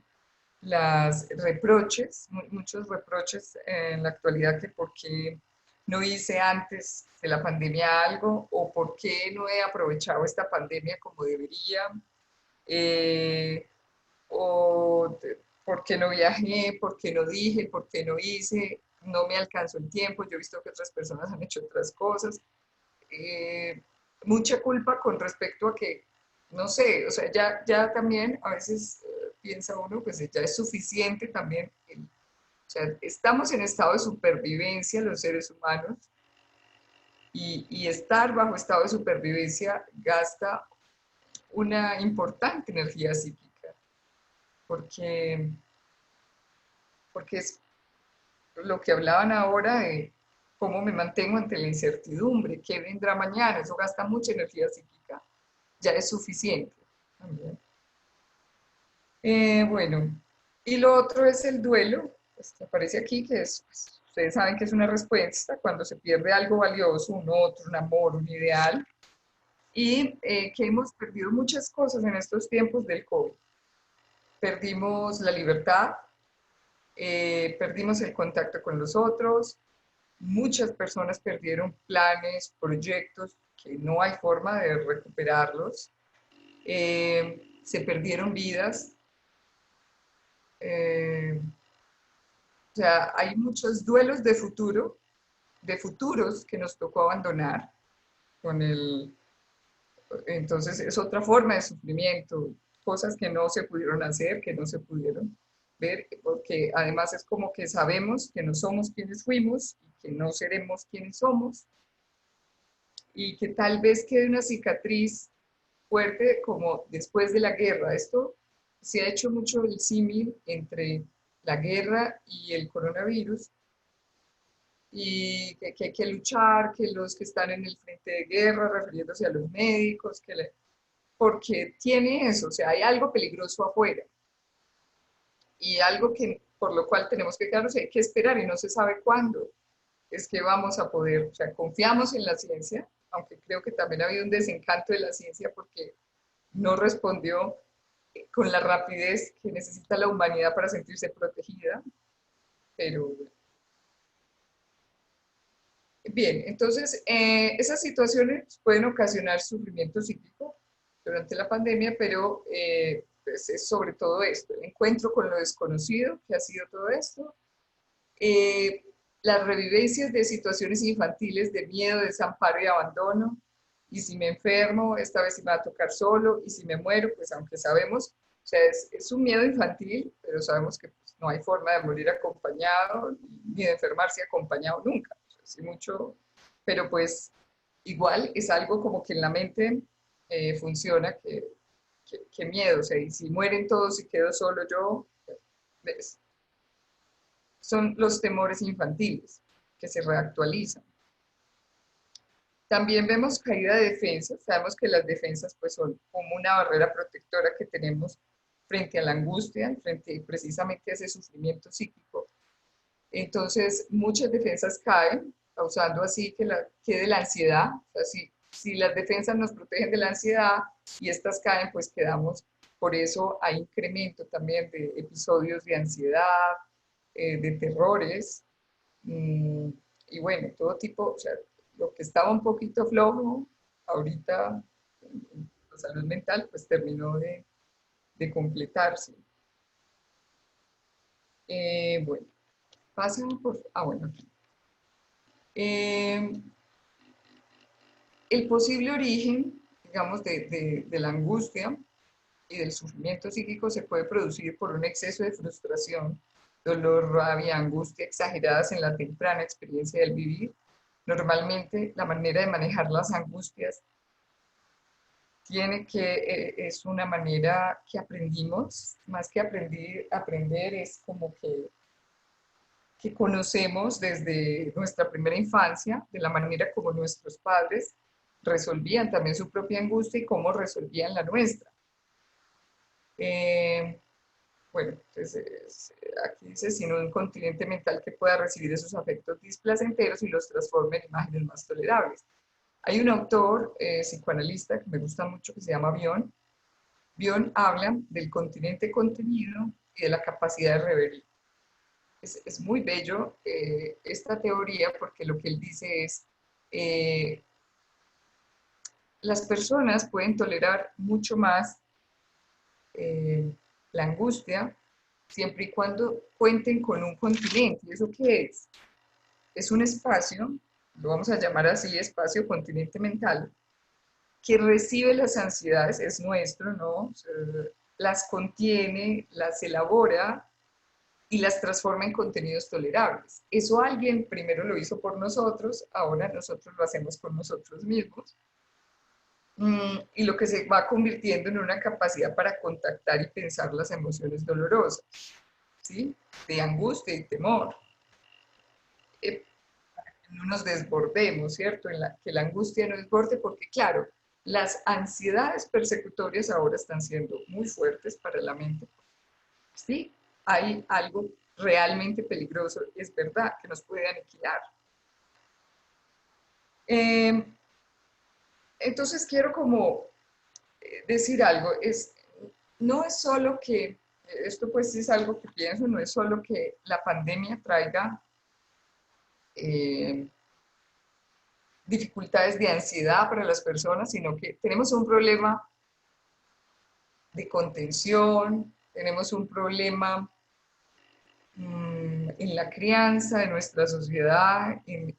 muchos reproches en la actualidad, que por qué no hice antes de la pandemia algo, o por qué no he aprovechado esta pandemia como debería, o por qué no viajé, por qué no dije, por qué no hice, no me alcanzó el tiempo, yo he visto que otras personas han hecho otras cosas. Mucha culpa con respecto a que, no sé, o sea, ya también a veces piensa uno, pues ya es suficiente también, o sea, estamos en estado de supervivencia los seres humanos, y estar bajo estado de supervivencia gasta una importante energía psíquica. porque es lo que hablaban ahora de cómo me mantengo ante la incertidumbre, qué vendrá mañana, eso gasta mucha energía psíquica, ya es suficiente también. Bueno, y lo otro es el duelo, pues, que aparece aquí, que es, pues, ustedes saben que es una respuesta cuando se pierde algo valioso, un otro, un amor, un ideal, y que hemos perdido muchas cosas en estos tiempos del COVID. Perdimos la libertad, perdimos el contacto con los otros, muchas personas perdieron planes, proyectos que no hay forma de recuperarlos, se perdieron vidas, o sea, hay muchos duelos de futuro, de futuros que nos tocó abandonar con el... Entonces es otra forma de sufrimiento, cosas que no se pudieron hacer, que no se pudieron ver, porque además es como que sabemos que no somos quienes fuimos y que no seremos quienes somos, y que tal vez quede una cicatriz fuerte como después de la guerra. Esto se ha hecho mucho el símil entre la guerra y el coronavirus, y que hay que luchar, que los que están en el frente de guerra, refiriéndose a los médicos, porque tiene eso, o sea, hay algo peligroso afuera, y algo que, por lo cual tenemos que quedarnos, hay que esperar y no se sabe cuándo es que vamos a poder, o sea, confiamos en la ciencia, aunque creo que también ha habido un desencanto de la ciencia porque no respondió con la rapidez que necesita la humanidad para sentirse protegida, pero bien, entonces esas situaciones pueden ocasionar sufrimiento psíquico durante la pandemia, pero pues es sobre todo esto, el encuentro con lo desconocido, que ha sido todo esto, las revivencias de situaciones infantiles de miedo, desamparo y abandono, y si me enfermo, esta vez sí me va a tocar solo, y si me muero, pues aunque sabemos, o sea, es un miedo infantil, pero sabemos que pues, no hay forma de morir acompañado, ni de enfermarse acompañado nunca, o sea, sí mucho, pero pues igual es algo como que en la mente funciona, que miedo, o sea, y si mueren todos y quedo solo yo, ¿ves? Son los temores infantiles que se reactualizan. También vemos caída de defensas, sabemos que las defensas pues son como una barrera protectora que tenemos frente a la angustia, frente precisamente a ese sufrimiento psíquico. Entonces muchas defensas caen, causando así que quede la ansiedad, o sea, si las defensas nos protegen de la ansiedad y estas caen, pues quedamos, por eso hay incremento también de episodios de ansiedad, de terrores, y bueno, todo tipo, o sea, lo que estaba un poquito flojo, ahorita en la salud mental, pues terminó de completarse. Bueno, pasen por, bueno, aquí. El posible origen, digamos, de la angustia y del sufrimiento psíquico se puede producir por un exceso de frustración, dolor, rabia, angustia exageradas en la temprana experiencia del vivir. Normalmente la manera de manejar las angustias es una manera que aprendimos, más que aprender es como que conocemos desde nuestra primera infancia, de la manera como nuestros padres resolvían también su propia angustia y cómo resolvían la nuestra. Bueno, entonces aquí dice, sino un continente mental que pueda recibir esos afectos displacenteros y los transforme en imágenes más tolerables. Hay un autor psicoanalista que me gusta mucho que se llama Bion. Bion habla del continente contenido y de la capacidad de reverie. Es muy bello esta teoría porque lo que él dice es las personas pueden tolerar mucho más la angustia siempre y cuando cuenten con un continente. ¿Y eso qué es? Es un espacio, lo vamos a llamar así, espacio continente mental, que recibe las ansiedades, es nuestro, ¿no? Las contiene, las elabora y las transforma en contenidos tolerables. Eso alguien primero lo hizo por nosotros, ahora nosotros lo hacemos por nosotros mismos. y lo que se va convirtiendo en una capacidad para contactar y pensar las emociones dolorosas, ¿sí? De angustia y temor. Para que no nos desbordemos, ¿cierto? Que la angustia no desborde, porque claro, las ansiedades persecutorias ahora están siendo muy fuertes para la mente. Sí, hay algo realmente peligroso, es verdad, que nos puede aniquilar. Entonces quiero como decir algo, no es solo que, esto pues es algo que pienso, no es solo que la pandemia traiga dificultades de ansiedad para las personas, sino que tenemos un problema de contención, tenemos un problema en la crianza de nuestra sociedad, en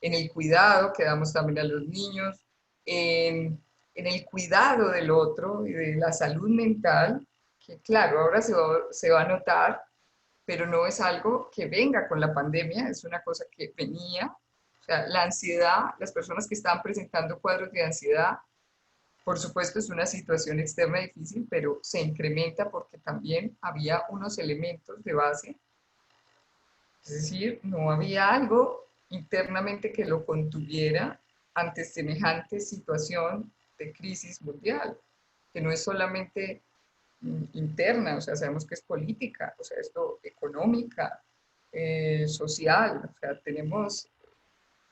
el cuidado que damos también a los niños, en el cuidado del otro y de la salud mental, que claro, ahora se va a notar, pero no es algo que venga con la pandemia, es una cosa que venía. O sea, la ansiedad, las personas que estaban presentando cuadros de ansiedad, por supuesto es una situación externa difícil, pero se incrementa porque también había unos elementos de base, es decir, no había algo internamente que lo contuviera ante semejante situación de crisis mundial, que no es solamente interna, o sea, sabemos que es política, o sea, esto económica, social, o sea, tenemos,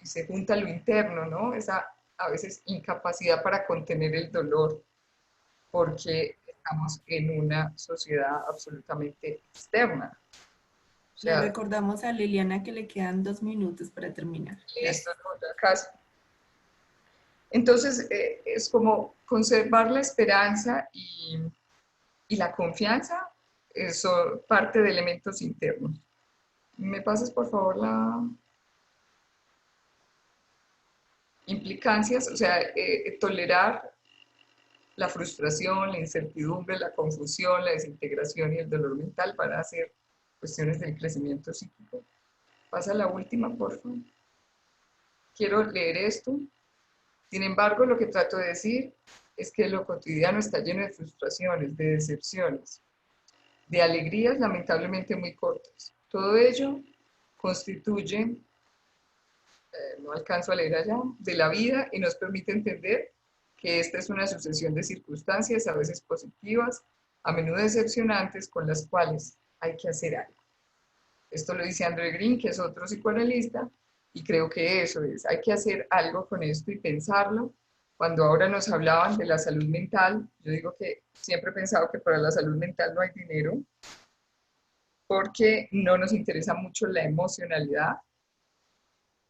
y se junta lo interno, ¿no? Esa a veces incapacidad para contener el dolor, porque estamos en una sociedad absolutamente externa. O Le sea, recordamos a Liliana que le quedan 2 minutos para terminar. listo, Gracias. ¿no? Ya casi. Entonces, es como conservar la esperanza y la confianza, son parte de elementos internos. ¿Me pasas, por favor, la implicancias? O sea, tolerar la frustración, la incertidumbre, la confusión, la desintegración y el dolor mental para hacer cuestiones del crecimiento psíquico. Pasa la última, por favor. Quiero leer esto. Sin embargo, lo que trato de decir es que lo cotidiano está lleno de frustraciones, de decepciones, de alegrías lamentablemente muy cortas. Todo ello constituye, no alcanzo a leer allá, de la vida y nos permite entender que esta es una sucesión de circunstancias, a veces positivas, a menudo decepcionantes, con las cuales hay que hacer algo. Esto lo dice André Green, que es otro psicoanalista, y creo que eso es, hay que hacer algo con esto y pensarlo. Cuando ahora nos hablaban de la salud mental, yo digo que siempre he pensado que para la salud mental no hay dinero, porque no nos interesa mucho la emocionalidad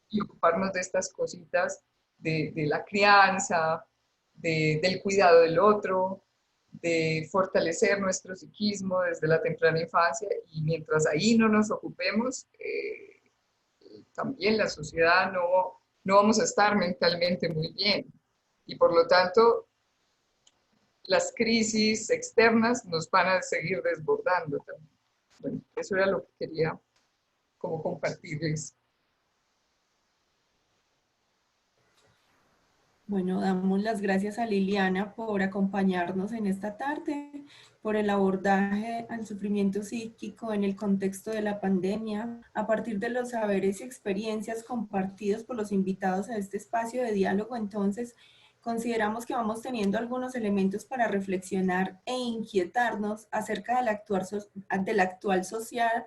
y ocuparnos de estas cositas de la crianza, del cuidado del otro, de fortalecer nuestro psiquismo desde la temprana infancia, y mientras ahí no nos ocupemos, también la sociedad no vamos a estar mentalmente muy bien. Y por lo tanto, las crisis externas nos van a seguir desbordando también. Bueno, eso era lo que quería como compartirles. Bueno, damos las gracias a Liliana por acompañarnos en esta tarde, por el abordaje al sufrimiento psíquico en el contexto de la pandemia, a partir de los saberes y experiencias compartidos por los invitados a este espacio de diálogo. Entonces, consideramos que vamos teniendo algunos elementos para reflexionar e inquietarnos acerca del actual social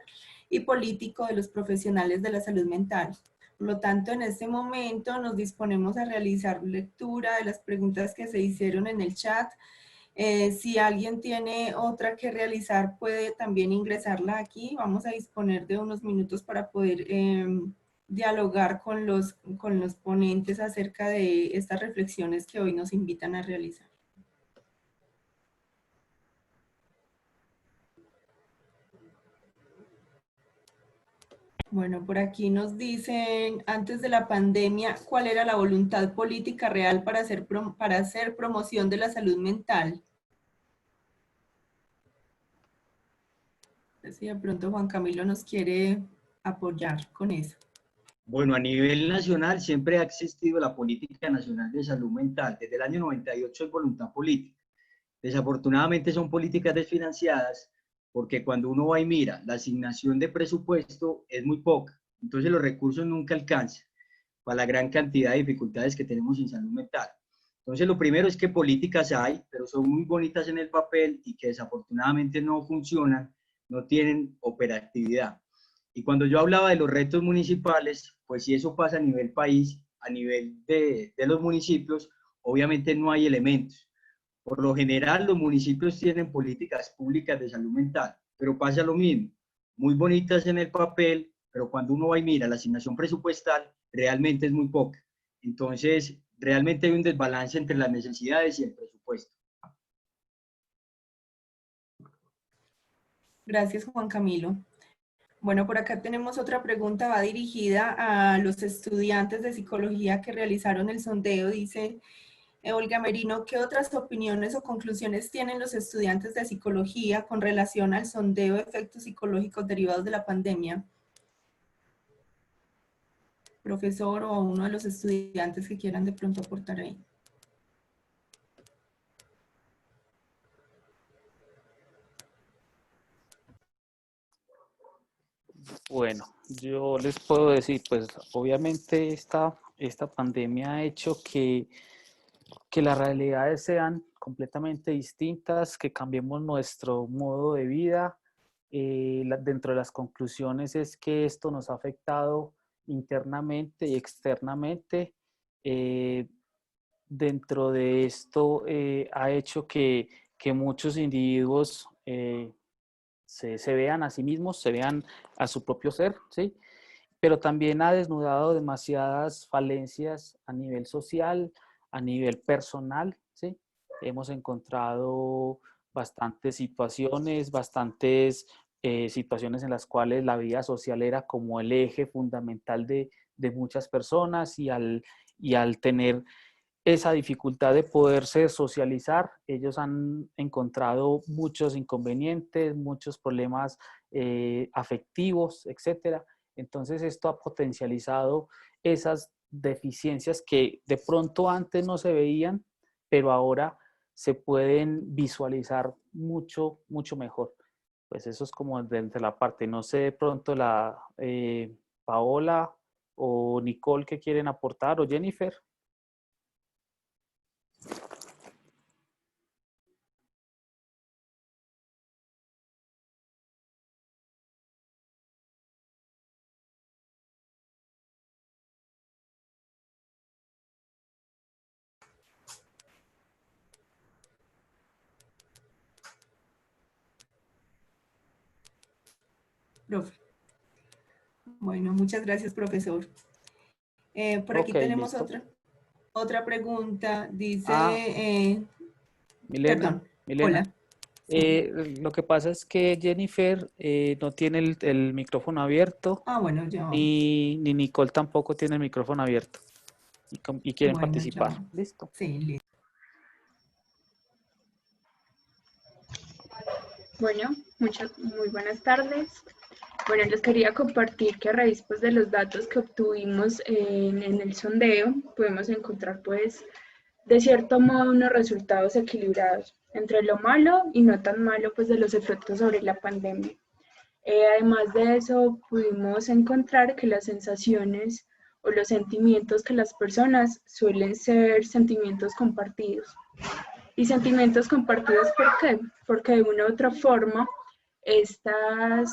y político de los profesionales de la salud mental. Por lo tanto, en este momento nos disponemos a realizar lectura de las preguntas que se hicieron en el chat. Si alguien tiene otra que realizar, puede también ingresarla aquí. Vamos a disponer de unos minutos para poder dialogar con los ponentes acerca de estas reflexiones que hoy nos invitan a realizar. Bueno, por aquí nos dicen, antes de la pandemia, ¿cuál era la voluntad política real para hacer promoción de la salud mental? Si de pronto Juan Camilo nos quiere apoyar con eso. Bueno, a nivel nacional siempre ha existido la Política Nacional de Salud Mental. Desde el año 98 es voluntad política. Desafortunadamente son políticas desfinanciadas porque cuando uno va y mira, la asignación de presupuesto es muy poca. Entonces los recursos nunca alcanzan para la gran cantidad de dificultades que tenemos en salud mental. Entonces lo primero es que políticas hay, pero son muy bonitas en el papel y que desafortunadamente no funcionan, no tienen operatividad. Y cuando yo hablaba de los retos municipales, pues si eso pasa a nivel país, a nivel de los municipios, obviamente no hay elementos. Por lo general, los municipios tienen políticas públicas de salud mental, pero pasa lo mismo, muy bonitas en el papel, pero cuando uno va y mira la asignación presupuestal, realmente es muy poca. Entonces, realmente hay un desbalance entre las necesidades y el presupuesto. Gracias, Juan Camilo. Bueno, por acá tenemos otra pregunta, va dirigida a los estudiantes de psicología que realizaron el sondeo. Dice Olga Merino, ¿qué otras opiniones o conclusiones tienen los estudiantes de psicología con relación al sondeo de efectos psicológicos derivados de la pandemia? Profesor o uno de los estudiantes que quieran de pronto aportar ahí. Bueno, yo les puedo decir, pues obviamente esta pandemia ha hecho que las realidades sean completamente distintas, que cambiemos nuestro modo de vida. Dentro de las conclusiones es que esto nos ha afectado internamente y externamente. Dentro de esto ha hecho que muchos individuos se vean a sí mismos, se vean a su propio ser, ¿sí? Pero también ha desnudado demasiadas falencias a nivel social, a nivel personal, ¿sí? Hemos encontrado bastantes situaciones en las cuales la vida social era como el eje fundamental de muchas personas y al tener esa dificultad de poderse socializar, ellos han encontrado muchos inconvenientes, muchos problemas afectivos, etcétera. Entonces esto ha potencializado esas deficiencias que de pronto antes no se veían, pero ahora se pueden visualizar mucho, mucho mejor. Pues eso es como desde la parte, no sé de pronto Paola o Nicole que quieren aportar o Jennifer. Profe. Bueno, muchas gracias, profesor. Por aquí tenemos listo. otra pregunta. Dice, Milena. Hola. Lo que pasa es que Jennifer no tiene el micrófono abierto. Bueno, yo. Ni Nicole tampoco tiene el micrófono abierto. Y quieren participar. ¿Listo? Sí, listo. Bueno, muy buenas tardes. Bueno, les quería compartir que a raíz pues, de los datos que obtuvimos en el sondeo, pudimos encontrar pues de cierto modo unos resultados equilibrados entre lo malo y no tan malo pues de los efectos sobre la pandemia. Además de eso, pudimos encontrar que las sensaciones o los sentimientos que las personas suelen ser sentimientos compartidos. Y sentimientos compartidos, ¿por qué? Porque de una u otra forma esta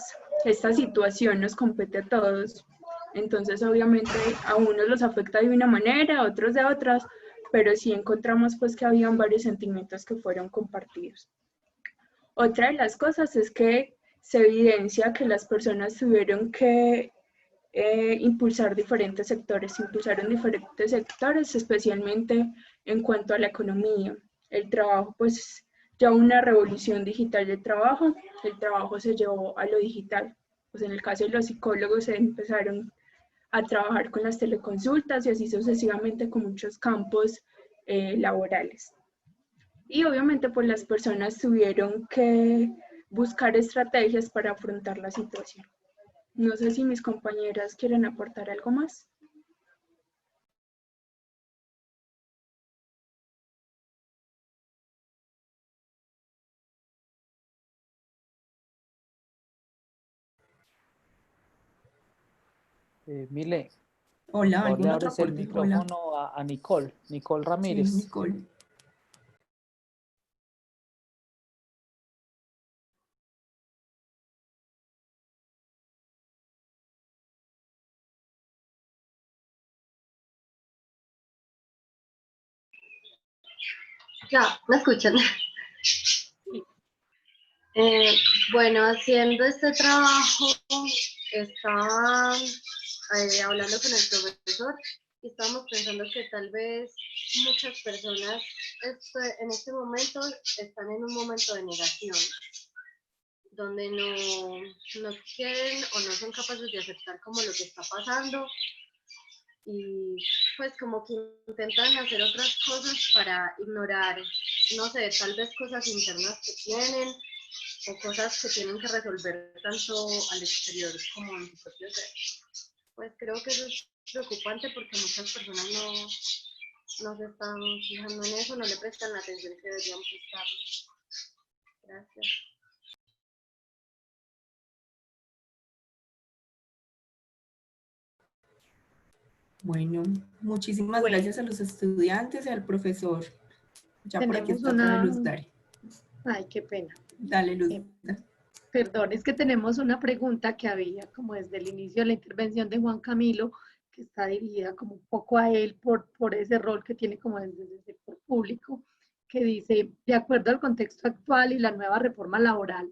situación nos compete a todos. Entonces, obviamente, a unos los afecta de una manera, a otros de otras, pero sí encontramos pues que habían varios sentimientos que fueron compartidos. Otra de las cosas es que se evidencia que las personas tuvieron que impulsaron diferentes sectores, especialmente en cuanto a la economía. El trabajo, pues ya una revolución digital del trabajo, el trabajo se llevó a lo digital. Pues en el caso de los psicólogos se empezaron a trabajar con las teleconsultas y así sucesivamente con muchos campos laborales. Y obviamente pues las personas tuvieron que buscar estrategias para afrontar la situación. No sé si mis compañeras quieren aportar algo más. Mile, Hola, por favor, le ¿algún otro abres el aporte? Hola. micrófono a Nicole, Nicole Sí, Ramírez. Nicole. Ya, ¿me escuchan? Bueno, haciendo este trabajo, estaba hablando con el profesor y estábamos pensando que tal vez muchas personas en este momento están en un momento de negación, donde no quieren o no son capaces de aceptar como lo que está pasando y pues como que intentan hacer otras cosas para ignorar, no sé, tal vez cosas internas que tienen o cosas que tienen que resolver tanto al exterior como en su propio ser. Pues creo que eso es preocupante porque muchas personas no se están fijando en eso, no le prestan la atención que deberían prestarle. Gracias. Bueno, muchísimas gracias a los estudiantes y al profesor. Ya por aquí Tenemos está otra vez Luz Dari. Ay, qué pena. Dale, Luz. Perdón, es que tenemos una pregunta que había como desde el inicio de la intervención de Juan Camilo, que está dirigida como un poco a él por ese rol que tiene como desde el sector público, que dice, de acuerdo al contexto actual y la nueva reforma laboral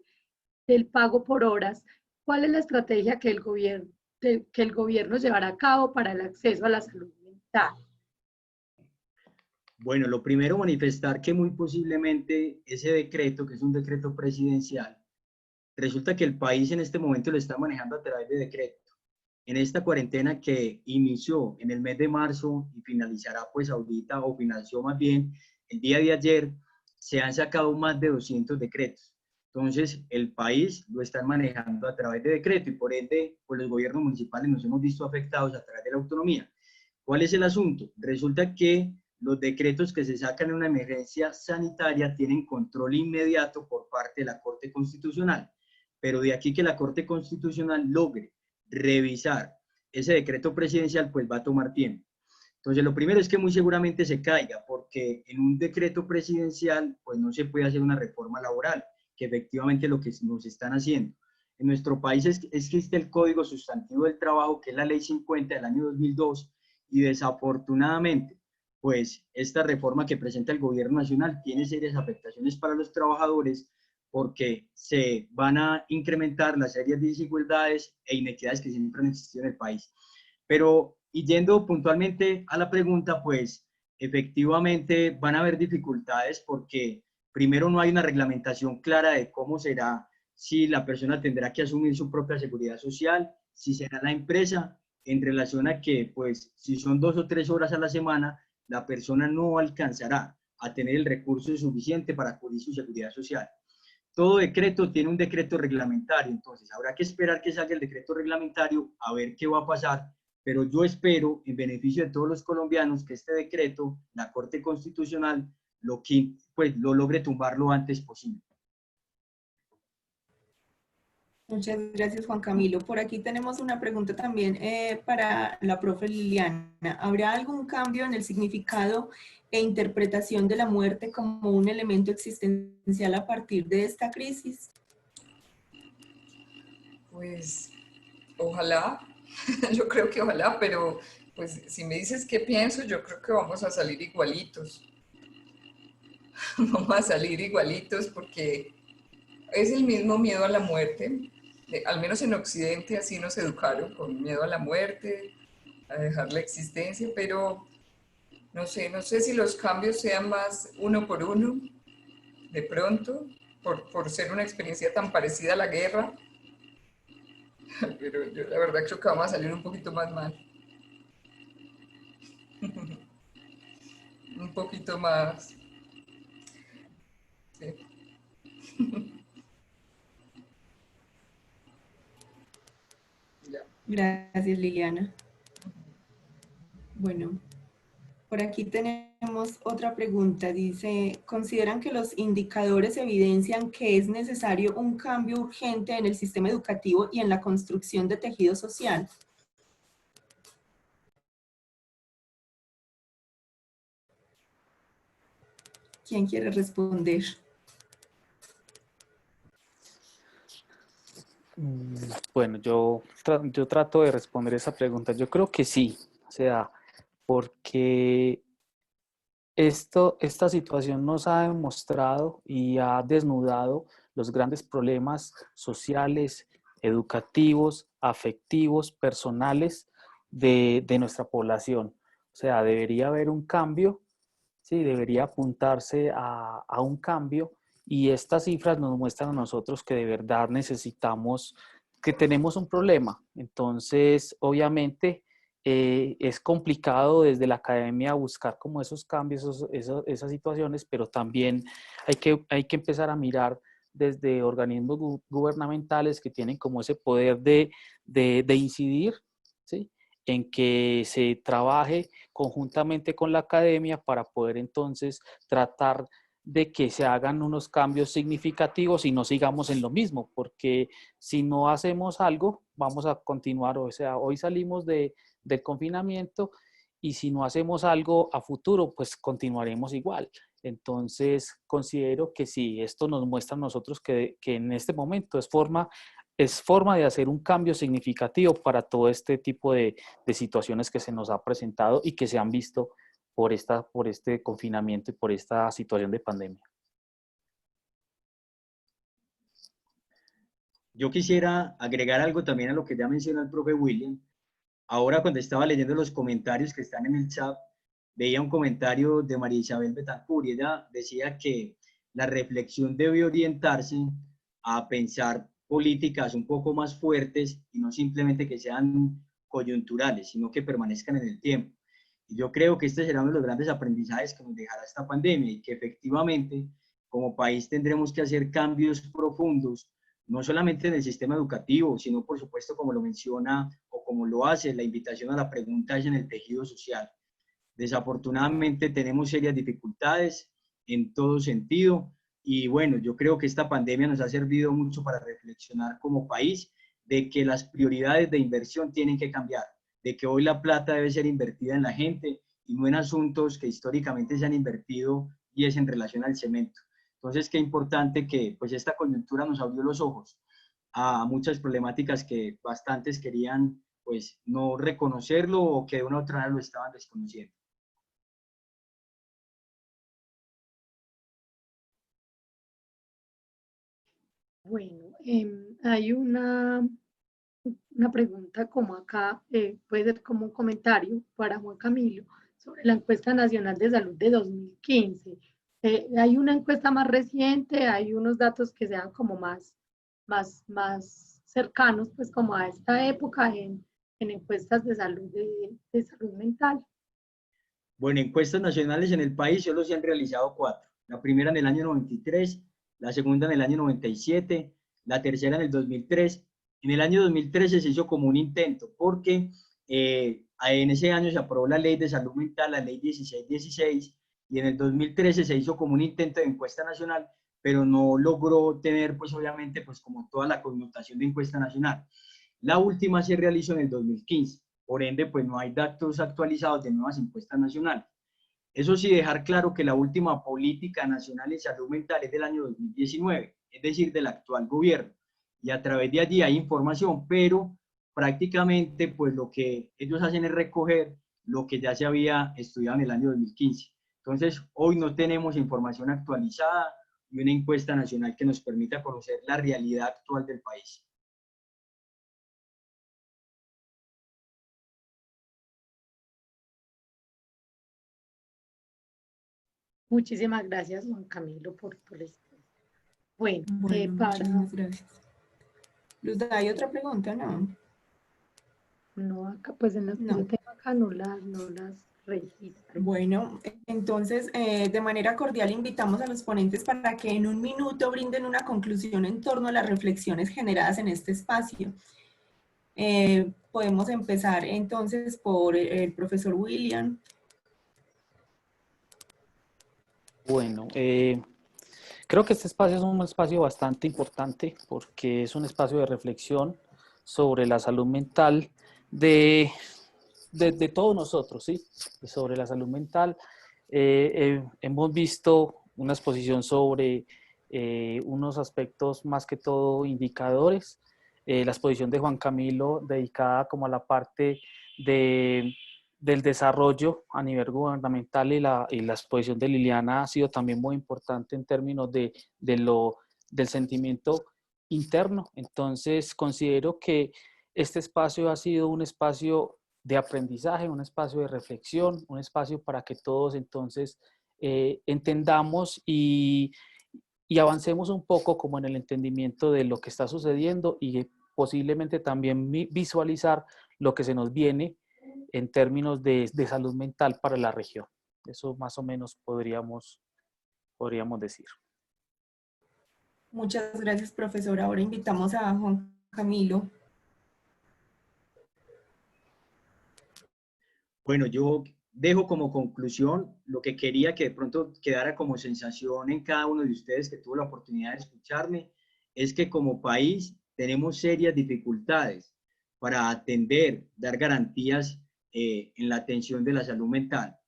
del pago por horas, ¿cuál es la estrategia que el gobierno llevará a cabo para el acceso a la salud mental? Bueno, lo primero, manifestar que muy posiblemente ese decreto, que es un decreto presidencial, resulta que el país en este momento lo está manejando a través de decreto. En esta cuarentena que inició en el mes de marzo y finalizará pues ahorita, o finalizó más bien el día de ayer, se han sacado más de 200 decretos. Entonces, el país lo están manejando a través de decreto y por ende, pues los gobiernos municipales nos hemos visto afectados a través de la autonomía. ¿Cuál es el asunto? Resulta que los decretos que se sacan en una emergencia sanitaria tienen control inmediato por parte de la Corte Constitucional, pero de aquí que la Corte Constitucional logre revisar ese decreto presidencial, pues va a tomar tiempo. Entonces, lo primero es que muy seguramente se caiga, porque en un decreto presidencial, pues no se puede hacer una reforma laboral, que efectivamente es lo que nos están haciendo. En nuestro país existe el Código Sustantivo del Trabajo, que es la Ley 50 del año 2002, y desafortunadamente, pues esta reforma que presenta el gobierno nacional tiene serias afectaciones para los trabajadores, porque se van a incrementar las serias desigualdades e inequidades que siempre han existido en el país. Pero, y yendo puntualmente a la pregunta, pues efectivamente van a haber dificultades porque primero no hay una reglamentación clara de cómo será, si la persona tendrá que asumir su propia seguridad social, si será la empresa, en relación a que, pues, si son 2 o 3 horas a la semana, la persona no alcanzará a tener el recurso suficiente para cubrir su seguridad social. Todo decreto tiene un decreto reglamentario, entonces habrá que esperar que salga el decreto reglamentario a ver qué va a pasar, pero yo espero, en beneficio de todos los colombianos, que este decreto, la Corte Constitucional, lo logre tumbar lo antes posible. Muchas gracias, Juan Camilo. Por aquí tenemos una pregunta también para la profe Liliana. ¿Habrá algún cambio en el significado e interpretación de la muerte como un elemento existencial a partir de esta crisis? Pues ojalá, yo creo que ojalá, pero pues si me dices qué pienso, yo creo que vamos a salir igualitos. Vamos a salir igualitos porque es el mismo miedo a la muerte. Al menos en Occidente así nos educaron, con miedo a la muerte, a dejar la existencia, pero no sé si los cambios sean más uno por uno, de pronto, por ser una experiencia tan parecida a la guerra, pero yo la verdad creo que vamos a salir un poquito más mal. Un poquito más. Sí. Gracias, Liliana. Bueno, por aquí tenemos otra pregunta. Dice, ¿consideran que los indicadores evidencian que es necesario un cambio urgente en el sistema educativo y en la construcción de tejido social? ¿Quién quiere responder? Bueno, yo trato de responder esa pregunta. Yo creo que sí, o sea, porque esta situación nos ha demostrado y ha desnudado los grandes problemas sociales, educativos, afectivos, personales de nuestra población. O sea, debería haber un cambio, ¿sí? Debería apuntarse a un cambio, y estas cifras nos muestran a nosotros que de verdad necesitamos, que tenemos un problema. Entonces, obviamente, es complicado desde la academia buscar como esos cambios, esas situaciones, pero también hay que empezar a mirar desde organismos gubernamentales que tienen como ese poder de incidir, ¿sí? En que se trabaje conjuntamente con la academia para poder entonces tratar de que se hagan unos cambios significativos y no sigamos en lo mismo, porque si no hacemos algo, vamos a continuar. O sea, hoy salimos del confinamiento, y si no hacemos algo a futuro, pues continuaremos igual. Entonces, considero que sí, esto nos muestra a nosotros que en este momento es forma de hacer un cambio significativo para todo este tipo de situaciones que se nos ha presentado y que se han visto por este confinamiento y por esta situación de pandemia. Yo quisiera agregar algo también a lo que ya mencionó el profe William. Ahora, cuando estaba leyendo los comentarios que están en el chat, veía un comentario de María Isabel Betancur, y ella decía que la reflexión debe orientarse a pensar políticas un poco más fuertes y no simplemente que sean coyunturales, sino que permanezcan en el tiempo. Y yo creo que este será uno de los grandes aprendizajes que nos dejará esta pandemia, y que efectivamente como país tendremos que hacer cambios profundos, no solamente en el sistema educativo, sino por supuesto, como lo menciona o como lo hace la invitación a la pregunta, es en el tejido social. Desafortunadamente tenemos serias dificultades en todo sentido, y bueno, yo creo que esta pandemia nos ha servido mucho para reflexionar como país de que las prioridades de inversión tienen que cambiar, de que hoy la plata debe ser invertida en la gente y no en asuntos que históricamente se han invertido, y es en relación al cemento. Entonces, qué importante que pues esta coyuntura nos abrió los ojos a muchas problemáticas que bastantes querían pues no reconocerlo, o que de una u otra manera lo estaban desconociendo. Bueno, hay una pregunta como acá, puede ser como un comentario para Juan Camilo, sobre la encuesta nacional de salud de 2015. Hay una encuesta más reciente, hay unos datos que sean como más cercanos, pues como a esta época en encuestas de salud, de salud mental. Bueno, encuestas nacionales en el país solo se han realizado 4. La primera en el año 93, la segunda en el año 97, la tercera en el 2003. En el año 2013 se hizo como un intento, porque en ese año se aprobó la ley de salud mental, la ley 1616, y en el 2013 se hizo como un intento de encuesta nacional, pero no logró tener, pues obviamente, pues como toda la connotación de encuesta nacional. La última se realizó en el 2015. Por ende, pues no hay datos actualizados de nuevas encuestas nacionales. Eso sí, dejar claro que la última política nacional en salud mental es del año 2019, es decir, del actual gobierno. Y a través de allí hay información, pero prácticamente pues lo que ellos hacen es recoger lo que ya se había estudiado en el año 2015. Entonces, hoy no tenemos información actualizada y una encuesta nacional que nos permita conocer la realidad actual del país. Muchísimas gracias, Juan Camilo, por esto. Bueno, muchísimas gracias. Luz, ¿hay otra pregunta? No, acá pues en las que yo tengo acá no las registro. Bueno, entonces de manera cordial invitamos a los ponentes para que en un minuto brinden una conclusión en torno a las reflexiones generadas en este espacio. Podemos empezar entonces por el profesor William. Bueno, creo que este espacio es un espacio bastante importante porque es un espacio de reflexión sobre la salud mental de todos nosotros, ¿sí? Sobre la salud mental. Hemos visto una exposición sobre unos aspectos más que todo indicadores. La exposición de Juan Camilo dedicada como a la parte del desarrollo a nivel gubernamental y la exposición de Liliana ha sido también muy importante en términos del sentimiento interno. Entonces considero que este espacio ha sido un espacio de aprendizaje, un espacio de reflexión, un espacio para que todos entonces entendamos y avancemos un poco como en el entendimiento de lo que está sucediendo y posiblemente también visualizar lo que se nos viene en términos de salud mental para la región. Eso más o menos podríamos decir. Muchas gracias, profesor. Ahora invitamos a Juan Camilo. Bueno, yo dejo como conclusión lo que quería que de pronto quedara como sensación en cada uno de ustedes que tuvo la oportunidad de escucharme, es que como país tenemos serias dificultades para atender, dar garantías en la atención de la salud mental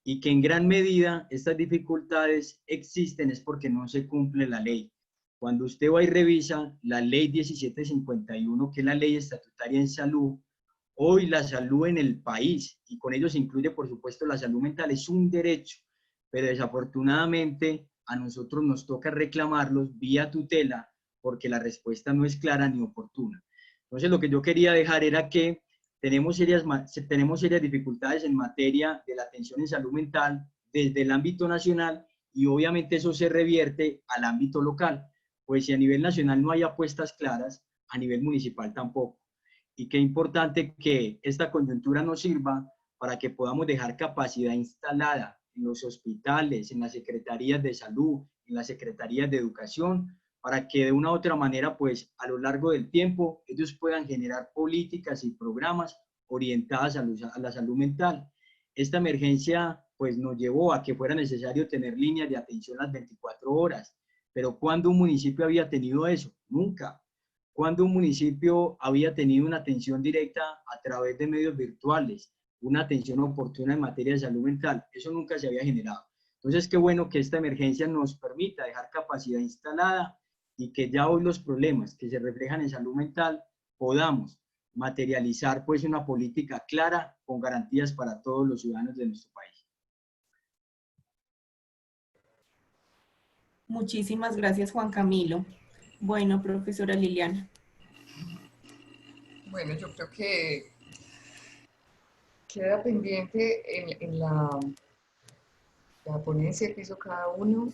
y que en gran medida estas dificultades existen es porque no se cumple la ley. Cuando usted va y revisa la ley 1751, que es la ley estatutaria en salud, hoy la salud en el país, y con ello se incluye por supuesto la salud mental, es un derecho, pero desafortunadamente a nosotros nos toca reclamarlos vía tutela porque la respuesta no es clara ni oportuna. Entonces lo que yo quería dejar era que tenemos serias dificultades en materia de la atención en salud mental desde el ámbito nacional y obviamente eso se revierte al ámbito local, pues si a nivel nacional no hay apuestas claras, a nivel municipal tampoco. Y qué importante que esta coyuntura nos sirva para que podamos dejar capacidad instalada en los hospitales, en las secretarías de salud, en las secretarías de educación, para que de una u otra manera, pues a lo largo del tiempo, ellos puedan generar políticas y programas orientadas a la salud mental. Esta emergencia, pues nos llevó a que fuera necesario tener líneas de atención las 24 horas. Pero ¿cuándo un municipio había tenido eso? Nunca. ¿Cuándo un municipio había tenido una atención directa a través de medios virtuales, una atención oportuna en materia de salud mental? Eso nunca se había generado. Entonces, qué bueno que esta emergencia nos permita dejar capacidad instalada y que ya hoy los problemas que se reflejan en salud mental podamos materializar pues una política clara con garantías para todos los ciudadanos de nuestro país. Muchísimas gracias, Juan Camilo. Bueno, profesora Liliana. Bueno, yo creo que queda pendiente en la ponencia que hizo cada uno,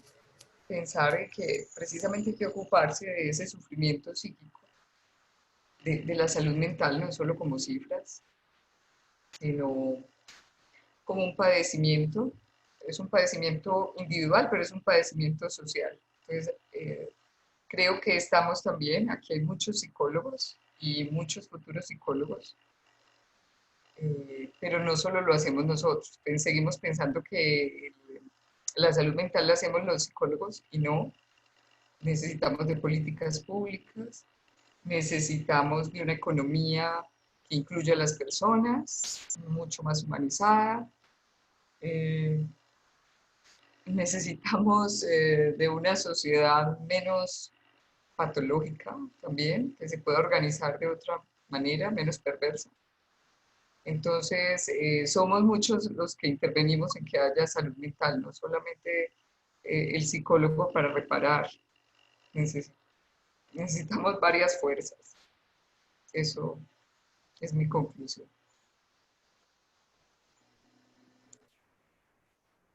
pensar en que precisamente hay que ocuparse de ese sufrimiento psíquico, de la salud mental, no solo como cifras, sino como un padecimiento. Es un padecimiento individual, pero es un padecimiento social. Entonces, creo que estamos también, aquí hay muchos psicólogos y muchos futuros psicólogos, pero no solo lo hacemos nosotros. Seguimos pensando que la salud mental la hacemos los psicólogos y no. Necesitamos de políticas públicas, necesitamos de una economía que incluya a las personas, mucho más humanizada. Necesitamos de una sociedad menos patológica también, que se pueda organizar de otra manera, menos perversa. Entonces, somos muchos los que intervenimos en que haya salud mental, no solamente el psicólogo para reparar. Necesitamos varias fuerzas. Eso es mi conclusión.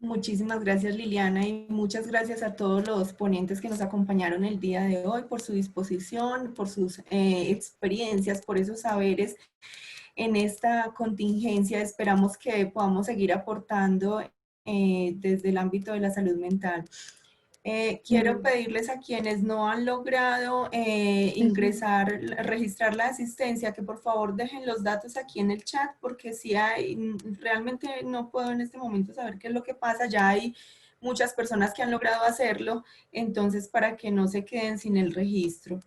Muchísimas gracias, Liliana, y muchas gracias a todos los ponentes que nos acompañaron el día de hoy por su disposición, por sus experiencias, por esos saberes en esta contingencia. Esperamos que podamos seguir aportando desde el ámbito de la salud mental. Quiero pedirles a quienes no han logrado registrar la asistencia, que por favor dejen los datos aquí en el chat, porque si hay, realmente no puedo en este momento saber qué es lo que pasa, ya hay muchas personas que han logrado hacerlo, entonces para que no se queden sin el registro.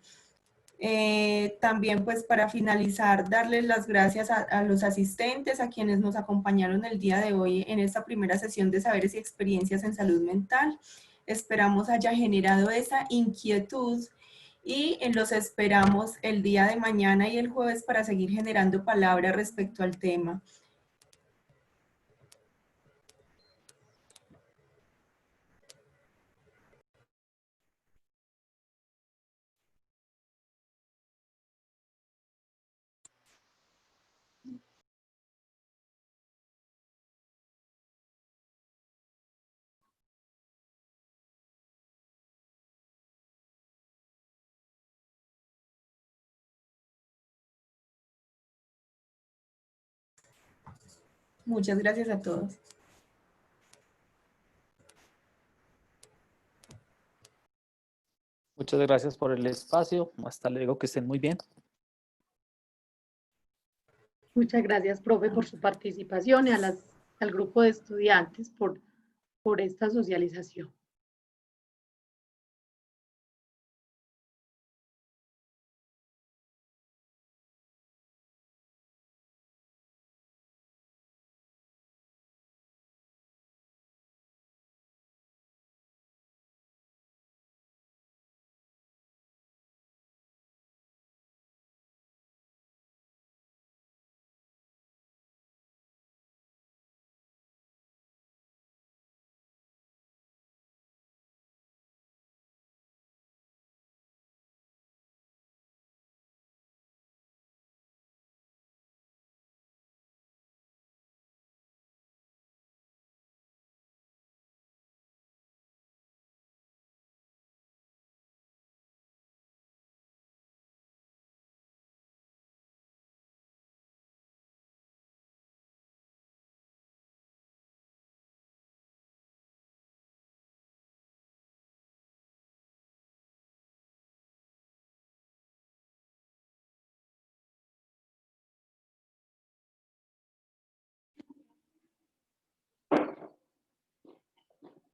También pues para finalizar, darles las gracias a los asistentes, a quienes nos acompañaron el día de hoy en esta primera sesión de saberes y experiencias en salud mental. Esperamos haya generado esa inquietud y los esperamos el día de mañana y el jueves para seguir generando palabras respecto al tema. Muchas gracias a todos. Muchas gracias por el espacio. Hasta luego, que estén muy bien. Muchas gracias, profe, por su participación y al grupo de estudiantes por esta socialización.